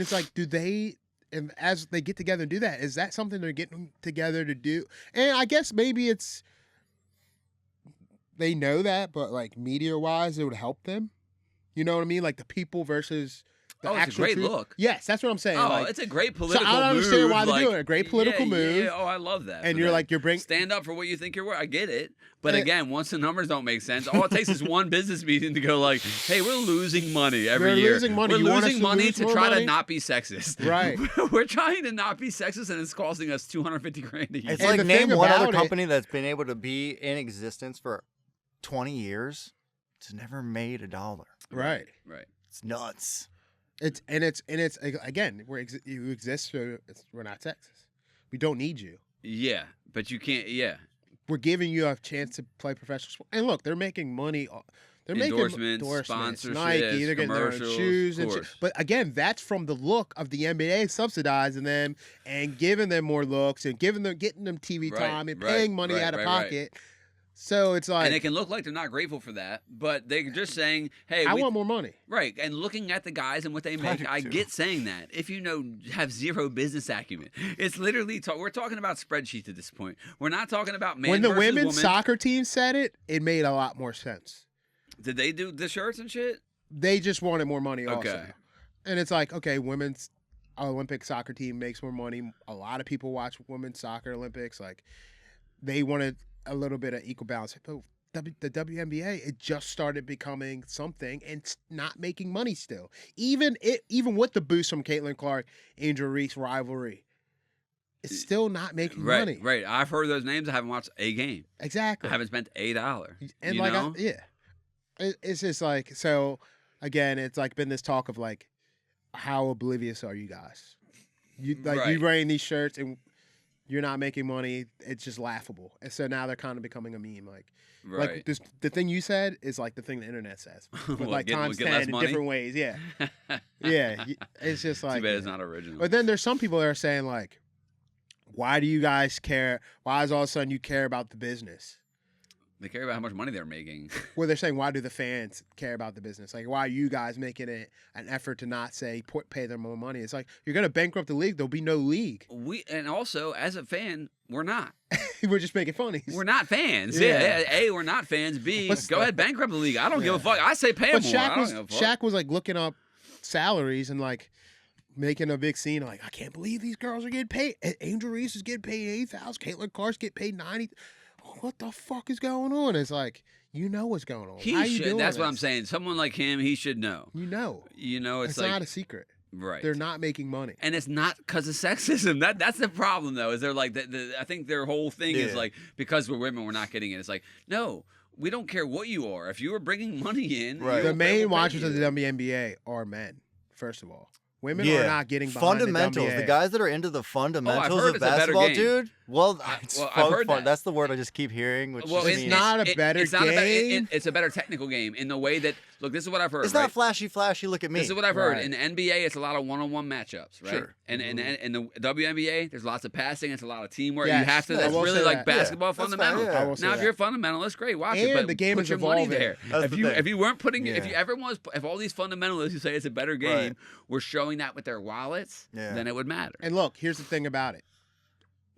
it's like, do they? And as they get together and do that, is that something they're getting together to do? And I guess maybe it's they know that, but like media wise, it would help them. You know what I mean? Like the people versus the Oh, it's a actual great truth. look. Yes, that's what I'm saying. Oh, like, it's a great so political I don't move. understand why they're like, doing it. A great political yeah, move. Yeah. Oh, I love that. and for you're them. like, you're bringing. Stand up for what you think you're worth. I get it. But And- again, once the numbers don't make sense, all it takes is one business meeting to go like, hey, we're losing money every We're year. losing money. We're You want us losing to money lose to more try money? to not be sexist. Right. We're trying to not be sexist, and it's costing us $250,000 a year. It's And like the name thing one about other it- company that's been able to be in existence for 20 years. It's never made $1. Right. Right. It's nuts. It's again, you exist, so we're not sexist. We don't need you. Yeah, but you can't. Yeah. We're giving you a chance to play professional sport. And look, they're making money. They're making endorsements, Nike, they're getting their own commercials, shoes of and shit. course. But again, that's from the look of the NBA subsidizing them and giving them more looks and getting them TV Right, time and right, paying money right, out of right, right. pocket. So it's like And it can look like they're not grateful for that, but they're just saying, "Hey, I want more money." Right, and looking at the guys and what they make, I get saying that. If you have zero business acumen, it's literally we're talking about spreadsheets at this point. We're not talking about man When the versus women's woman. soccer team said it, it made a lot more sense. Did they do the shirts and shit? They just wanted more money also. Okay. And it's like, okay, women's Olympic soccer team makes more money. A lot of people watch women's soccer Olympics. Like, they wanted a little bit of equal balance. But the WNBA, it just started becoming something and it's not making money still. Even with the boost from Caitlin Clark, Angel Reese rivalry, it's still not making money. Right. I've heard those names. I haven't watched a game. Exactly. I haven't spent $8. And you like, know? it's just like, so again, it's like been this talk of like, how oblivious are you guys? You you wearing these shirts and you're not making money. It's just laughable. And so now they're kind of becoming a meme. Like this, the thing you said is like the thing the internet says, but What, like times 10 in money? different ways. Yeah, yeah. It's just like. Too bad it's not original. But then there's some people that are saying like, why do you guys care? Why is all of a sudden you care about the business? They care about how much money they're making. Well, they're saying, why do the fans care about the business? Like, why are you guys making it an effort to not say pay them more money? It's like, you're going to bankrupt the league. There'll be no league. And also, as a fan, we're not. We're just making funnies. We're not fans. Yeah. Yeah. A, we're not fans. B, go ahead, bankrupt the league. I don't give a fuck. I say pay But them more. I don't give a fuck. Shaq was like looking up salaries and like making a big scene. Like, I can't believe these girls are getting paid. Angel Reese is getting paid $8,000. Caitlin Clark's getting paid $90,000. What the fuck is going on? It's like, you know what's going on. How you doing That's what this? I'm saying. Someone like him, he should know. You know. It's It's like, not a secret. right. They're not making money. And it's not because of sexism. That's the problem, though. Is they're like, I think their whole thing is like, because we're women, we're not getting it. It's like, no, we don't care what you are. If you are bringing money in, Right. The main watchers of the WNBA are men, first of all. Women are not getting behind fundamentals. the The guys that are into the fundamentals heard of it's a better basketball, game. dude. Well, I've it's heard that. That's the word I just keep hearing. Which Well, just it's means- not a better game. It's a better technical game in the way that, look, this is what I've heard. It's right? not flashy. Look at me. This is what I've heard. Right. In the NBA, it's a lot of one-on-one matchups, right? Sure. And in the WNBA, there's lots of passing. It's a lot of teamwork. Yes, You have to. I That's will really say like that. basketball Yeah, that's fundamentals. fair, yeah. I will say Now, if that. you're a fundamentalist, great, watch And it. But the game put is your money evolving. there. That's the thing. If you weren't putting, if Yeah. if all these fundamentalists who say it's a better game Right. were showing that with their wallets, Yeah. then it would matter. And look, here's the thing about it.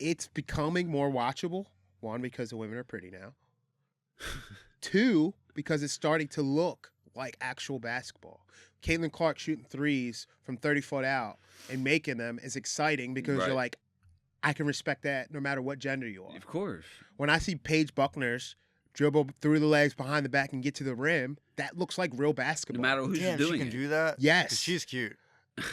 It's becoming more watchable. One, because the women are pretty now. Two, because it's starting to look like actual basketball. Caitlin Clark shooting threes from 30 foot out and making them is exciting because Right. you're like, I can respect that no matter what gender you are. Of course. When I see Paige Buckner's dribble through the legs behind the back and get to the rim, that looks like real No basketball. matter who's Damn, doing she can it. do that. Yes. 'Cause she's cute.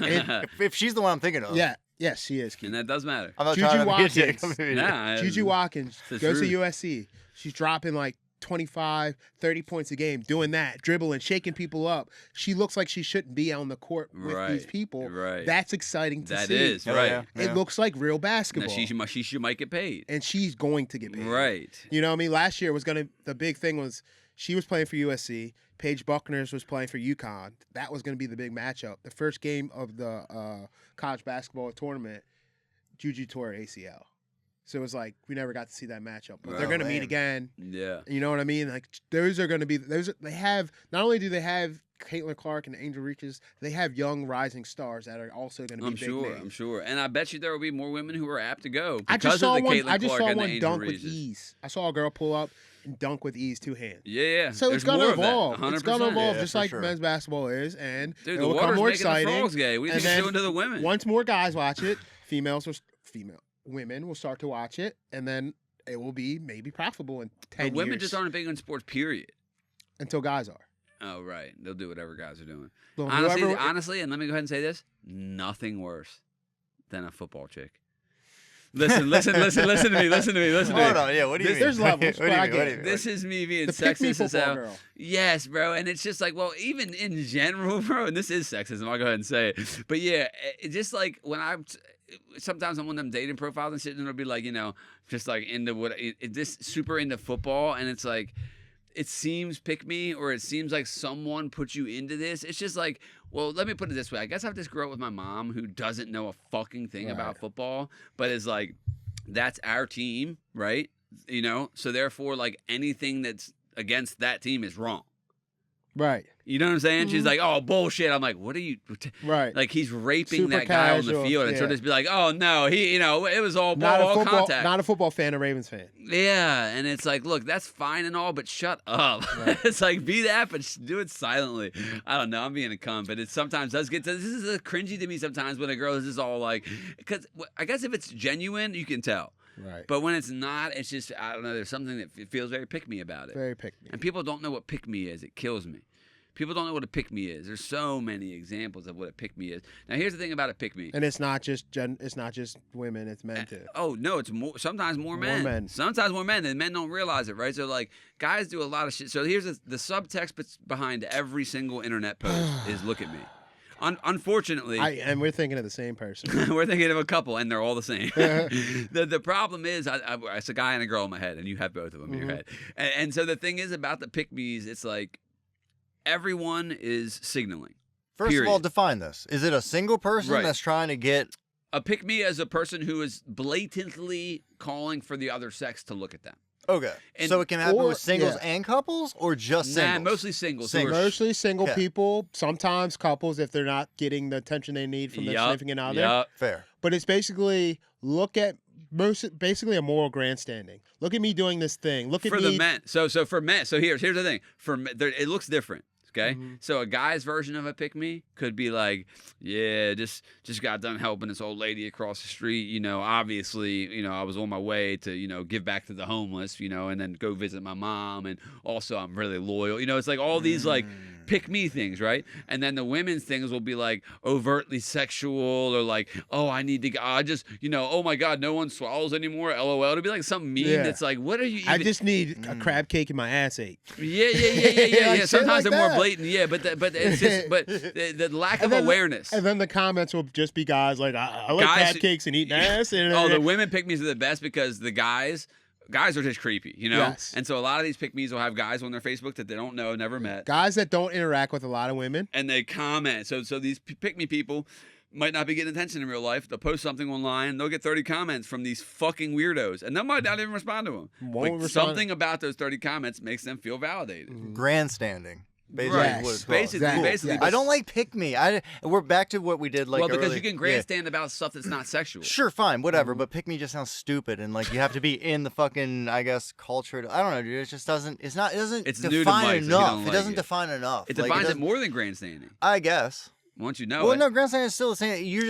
And- If she's the one I'm thinking of. yeah, yes, she is. And that does matter. I'm not Juju trying to be a dick. Watkins. I'm being a dick. Nah, Juju Watkins the goes to truth. USC. She's dropping like 25, 30 points a game, doing that, dribbling, shaking people up. She looks like she shouldn't be on the court with these Right, people. right. That's exciting to That see. is, Yeah, right. yeah, It yeah. looks like real Now, basketball. she might get paid. And she's going to get paid. Right. You know what I mean? Last year the big thing was she was playing for USC. Paige Buckner's was playing for UConn. That was going to be the big matchup. The first game of the college basketball tournament, Juju tore her ACL. So it was like we never got to see that matchup. But they're Oh, going to meet man. again. Yeah. You know what I mean? Like those are going to be those. They have not only do they have Caitlin Clark and Angel Reese, they have young rising stars that are also going to be I'm big sure. names. I'm sure. And I bet you there will be more women who are apt to go I because just saw of the one. Caitlin I just Clark saw and the one Angel dunk with Reeses. ease. I saw a girl pull up and dunk with ease, two hands. Yeah. So There's it's gonna more of that, evolve. It's gonna 100%. evolve Yeah, just for like sure. men's basketball is, and Dude, it the will become water's more making the exciting. frogs gay. What do you And think it's then doing to the women? Once more guys watch it, women will start to watch it, and then it will be maybe profitable in 10 But women years. just aren't big on sports, period. Until guys are. Oh, right. They'll do whatever guys are doing. Well, Honestly, whoever- and let me go ahead and say this. Nothing worse than a football chick. Listen to me. Listen to me. Hold on, yeah. What do you mean? There's levels, What do but you I mean? get What do it. you mean? This is me being the pick me sexist as football hell. girl. Yes, bro. And it's just like, well, even in general, bro, and this is sexism, I'll go ahead and say it. But yeah, it just like when sometimes I'm on them dating profiles and shit, and it'll be like, just like into this super into football. And it's like, it seems pick me, or it seems like someone put you into this. It's just like, well, let me put it this way. I guess I have to grow up with my mom who doesn't know a fucking thing about football, but is like, that's our team, right? You know, so therefore, like, anything that's against that team is wrong. Right. You know what I'm saying? She's like, oh, bullshit. I'm like, what are you? Right. Like, he's raping Super that guy on the casual, field. And yeah. she'll just be like, oh, no, it was all Not ball, a all football, contact. not a football fan, a Ravens fan. Yeah, and it's like, look, that's fine and all, but shut up. Right. It's like, be that, but do it silently. I don't know. I'm being a cunt, but it sometimes does get to, this is cringy to me sometimes when a girl is just all like, because I guess if it's genuine, you can tell. Right. But when it's not, it's just, I don't know, there's something that feels very pick-me about it. Very pick-me. And people don't know what pick-me is. It kills me. People don't know what a pick-me is. There's so many examples of what a pick-me is. Now, here's the thing about a pick-me. And it's not just women, it's men too. Oh, no, it's sometimes more men. Sometimes more men, and men don't realize it, right? So, like, guys do a lot of shit. So here's the subtext behind every single internet post is look at me. Unfortunately, and we're thinking of the same person. We're thinking of a couple, and they're all the same. The problem is, it's a guy and a girl in my head, and you have both of them in your head. And so the thing is about the pick-me's, it's like everyone is signaling. First of all, define this. Is it a single person that's trying to get... A pick-me as a person who is blatantly calling for the other sex to look at them. Okay. And, so it can happen with singles and couples, or just singles? Nah, mostly singles. Mostly single people, sometimes couples if they're not getting the attention they need from their significant other. Yep. Fair. But it's basically, basically a moral grandstanding. Look at me doing this thing. Look at me. For the men. So for men, so here's the thing. For men, it looks different. Okay, so a guy's version of a pick-me could be like, yeah, just got done helping this old lady across the street. You know, obviously, you know, I was on my way to, you know, give back to the homeless, you know, and then go visit my mom, and also I'm really loyal. You know, it's like all these like pick-me things, right? And then the women's things will be like overtly sexual, or like, oh, I just, you know, oh my God, no one swallows anymore. LOL. It'll be like some meme that's like, what are you? Even... I just need a crab cake in my ass ate. Yeah. Like Sometimes like they're more that. blatant, but it's just, but the lack of awareness. And then the comments will just be guys like, I like crab cakes and eating ass. And, the women pick-me's are the best because the guys are just creepy, you know? Yes. And so a lot of these pick-me's will have guys on their Facebook that they don't know, never met. Guys that don't interact with a lot of women. And they comment. So these pick-me people might not be getting attention in real life. They'll post something online. They'll get 30 comments from these fucking weirdos. And they might not even respond to them. Something about those 30 comments makes them feel validated. Grandstanding. Basically, what it's basically. I don't like pick me. We're back to what we did like because earlier. you can grandstand about stuff that's not sexual. Sure, fine, whatever. But pick me just sounds stupid, and like you have to be in the fucking, I guess, culture. I don't know, dude. It just doesn't. It doesn't define enough. It doesn't define enough. It defines it more than grandstanding. I guess. Once you know well, it. no, grandstanding is still the same. You're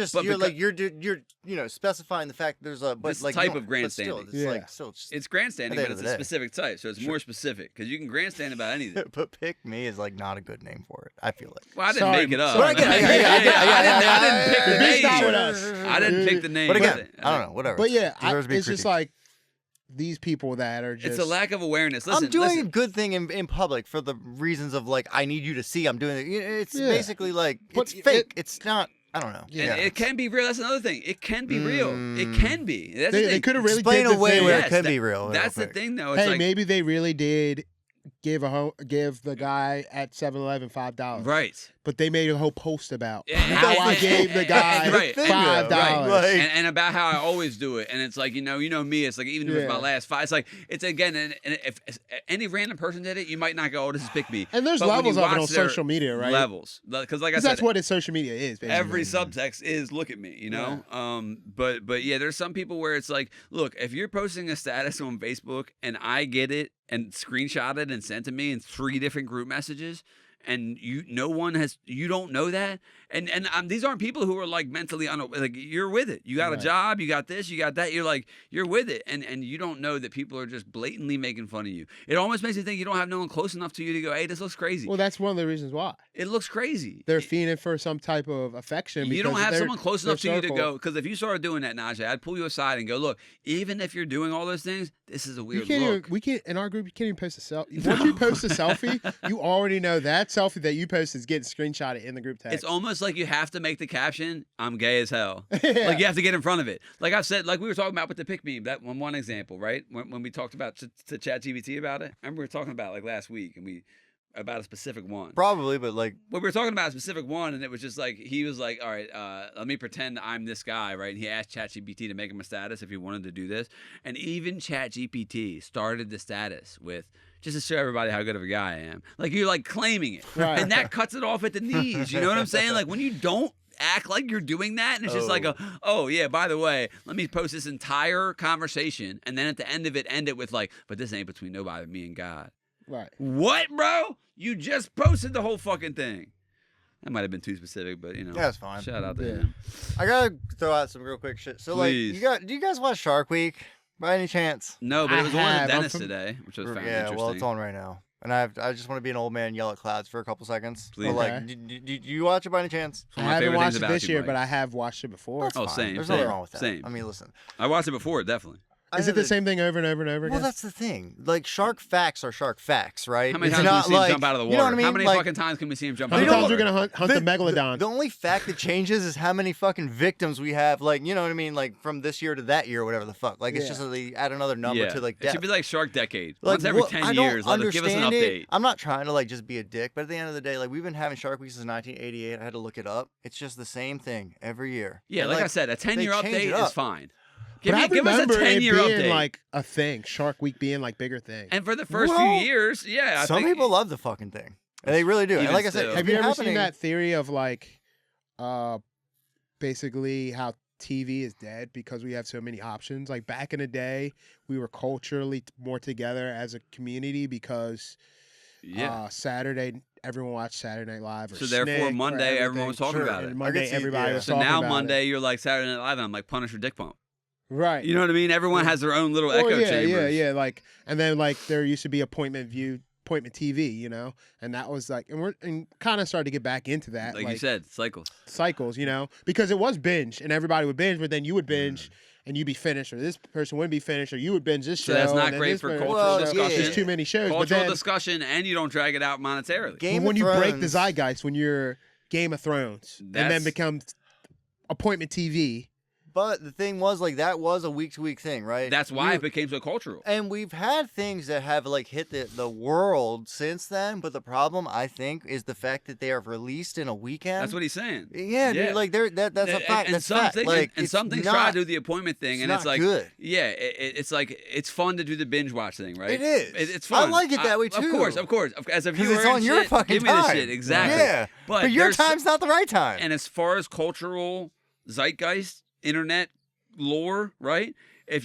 you know, specifying the fact that there's a type of grandstanding. It's grandstanding, but it's a specific type, so it's more specific because you can grandstand about anything. But pick me is like not a good name for it. I feel like. Well, I didn't make it up. I didn't pick the name. I didn't pick the name. But again, I don't know. Whatever. But yeah, it's just like these people that are just... It's a lack of awareness. Listen, I'm doing a good thing in public for the reasons of, like, I need you to see I'm doing it. It's basically, like, it's fake. It's not... I don't know. Yeah. And it can be real. That's another thing. It can be real. It can be. That's they could have really explain did a way where thing. it can be real. That's the thing, though. It's hey, like, maybe they really did give the guy at 7-Eleven $5. Right. But they made a whole post about how I gave the guy $5. Right. And about how I always do it. And it's like, you know me. It's like, even if it's my last five, it's like, it's again, and if any random person did it, you might not go, oh, this is pick me. And there's levels of it on social media, right? Levels. Because like I said, that's what social media is, basically. Every subtext is look at me, you know? Yeah. But yeah, there's some people where it's like, look, if you're posting a status on Facebook and I get it and screenshot it and sent to me in 3 different group messages, and you don't know that, and these aren't people who are like mentally like you're with it. You got a job, you got this, you got that. You're with it, and you don't know that people are just blatantly making fun of you. It almost makes you think you don't have no one close enough to you to go, hey, this looks crazy. Well, that's one of the reasons why it looks crazy. They're feeding for some type of affection. You don't have someone close enough to you to go, because if you started doing that, Najee, I'd pull you aside and go, look, even if you're doing all those things, this is a weird look. We can't in our group. You can't even post a selfie. Once you post a selfie, you already know that selfie that you post is getting screenshotted in the group text. It's almost just like you have to make the caption, I'm gay as hell. Like you have to get in front of it. Like I've said, like we were talking about with the pick meme, that one example, right? When we talked about to ChatGPT about it. Remember we were talking about like last week and about a specific one. Probably, but like we were talking about a specific one, and it was just like he was like, all right, let me pretend I'm this guy, right? And he asked ChatGPT to make him a status if he wanted to do this. And even ChatGPT started the status with, just to show everybody how good of a guy I am. Like you're like claiming it. Right. And that cuts it off at the knees. You know what I'm saying? Like when you don't act like you're doing that, and it's just like yeah, by the way, let me post this entire conversation, and then at the end of it, end it with like, but this ain't between nobody but me and God. Right. What, bro? You just posted the whole fucking thing. That might have been too specific, but you know. That's fine. Shout out to him. I gotta throw out some real quick shit. So Please. like, do you guys watch Shark Week by any chance? No, but it was on have. the dentist today, which was found interesting. Well, it's on right now. And I just want to be an old man and yell at clouds for a couple seconds. Please. But like, Okay. do you watch it by any chance? I haven't watched it this year, but I have watched it before. That's fine. Same. There's same, nothing wrong with that. Same. I mean, listen. I watched it before, definitely. Is it the same thing over and over and over again? Well, that's the thing. Like, shark facts are shark facts, right? How many It's times not can we see like, him jump out of the water? You know what I mean? How many like, fucking times can we see him jump How out of many the times water? we're going to hunt the megalodon? The only fact that changes is how many fucking victims we have, like, you know what I mean? Like, from this year to that year or whatever the fuck. Like, it's just that they add another number to, like, It death. should be like Shark Decade. Like, Once every what- 10 I don't years, give us an understand update. it. I'm not trying to, like, just be a dick, but at the end of the day, like, we've been having Shark Week since 1988. I had to look it up. It's just the same thing every year. Yeah, And, like I said, a 10-year they change it update up. is fine. But I Give us a remember it 10-year being update. like a thing. Shark Week being like bigger thing. And for the first few Well, years, yeah. Some people love the fucking thing. And they really do. And Even like I still. said, Have you it's ever been seen that happening- theory of like, basically how TV is dead because we have so many options? Like back in the day, we were culturally more together as a community because Saturday, everyone watched Saturday Night Live. Or So therefore, Snick or Monday, everyone was everything. talking about And it. Monday, I can see- everybody yeah. was So talking now about Monday, it. you're like Saturday Night Live, and I'm like Punisher Dick Pump. Right. You know what I mean? Everyone has their own little echo chambers. Yeah. Like, and then like there used to be appointment TV, you know, and that was like, and we're kind of started to get back into that, Like you said, cycles, you know, because it was binge, and everybody would binge, but then you would binge. And you'd be finished, or this person wouldn't be finished, or you would binge this show. So that's not and then great this for person- cultural discussion. There's too many shows. But Cultural then, discussion, and you don't drag it out monetarily. Game when of you break the Thrones- zeitgeist, when you're Game of Thrones, and then That's- becomes appointment TV. But the thing was, like, that was a week-to-week thing, right? That's why it became so cultural. And we've had things that have, like, hit the world since then, but the problem, I think, is the fact that they are released in a weekend. That's what he's saying. Yeah, dude, like, that's a fact. And That's some fact. things, Like, and it's some things not, try to do the appointment thing, and it's it's not like, good. yeah, it's like it's fun to do the binge watch thing, right? It is. It's fun. I like it that way, Of too. course. As a 'Cause viewer, it's on and your shit, fucking give me the time. shit exactly. Yeah, but your there's- time's not the right time. And as far as cultural zeitgeist, internet lore, right? If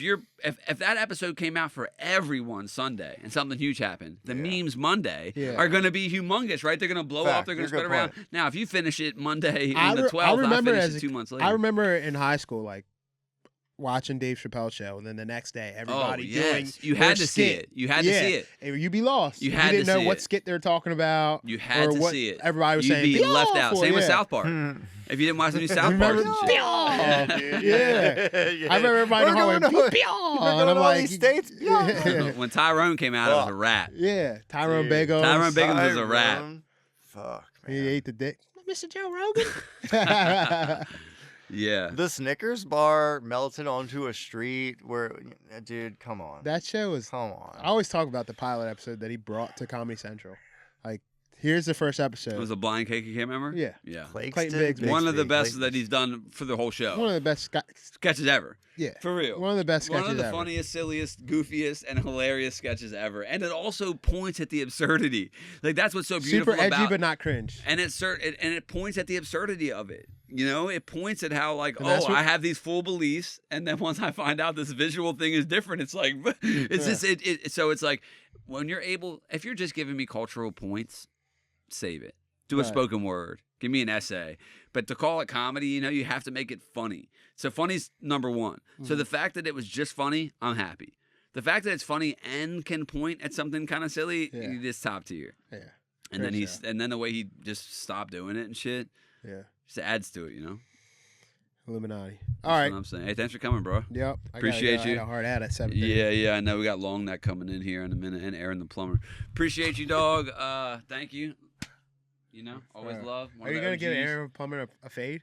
that episode came out for everyone Sunday and something huge happened, the memes Monday are going to be humongous, right? They're going to blow up. They're going to spread around. Now, if you finish it Monday on the 12th, I finish it 2 months later. I remember in high school, like watching Dave Chappelle show, and then the next day, everybody doing. You their had to see skit. it. You had to see it. And you'd be lost. You had didn't to know see what it. skit they're talking about. You had or to what see it. Everybody was You'd saying. be left out. Same with yeah. South Park. If you didn't watch the new South Park, Remember? and shit. Yeah. I remember everybody in the hallway. And I'm like, states. When Tyrone came out, it was a rat. yeah, Tyrone Bagels. Tyrone Bagels was a rat. Fuck, He man. ate the dick. Mr. Joe Rogan. Yeah. The Snickers bar melted onto a street where, dude, come on. That show was. Come on. I always talk about the pilot episode that he brought to Comedy Central. Like, here's the first episode. It was a blind cake, you can't remember? Yeah. Yeah. Clayton Biggs. One of the best that he's done for the whole show. One of the best Sketches ever. Yeah. For real. One of the best sketches One of the ever. funniest, silliest, goofiest, and hilarious sketches ever. And it also points at the absurdity. Like, that's what's so beautiful Super edgy, about but not cringe. And it points at the absurdity of it. You know, it points at how, like, And that's what- I have these full beliefs, and then once I find out this visual thing is different, it's like, it's just, so it's like, when you're able, if you're just giving me cultural points, save it. Do a spoken word. Give me an essay. But to call it comedy, you know, you have to make it funny. So funny's number one. So the fact that it was just funny, I'm happy. The fact that it's funny and can point at something kind of silly, it's top tier. Yeah. And then the way he just stopped doing it and shit, just adds to it, you know. Illuminati. That's All right. what I'm saying. Hey, thanks for coming, bro. Yep. Appreciate you. I had a hard ad at 7:30. Yeah, I know. We got Long Neck coming in here in a minute, and Aaron the plumber. Appreciate you, dog. Thank you. You know, always love. One Are of you the gonna give OGs. Aaron Plummer a fade?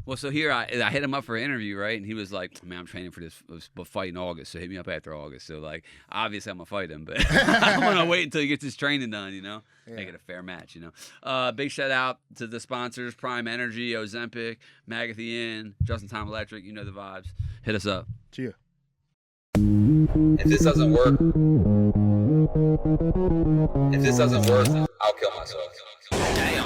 Well, so here I hit him up for an interview, right? And he was like, "Man, I'm training for this fight in August, so hit me up after August." So like, obviously I'm gonna fight him, but I'm gonna wait until he gets his training done, you know, make it a fair match, you know. Big shout out to the sponsors: Prime Energy, Ozempic, Magathy Inn, Justin Time Electric. You know the vibes. Hit us up. Cheers. If this doesn't work, I'll kill myself. Damn.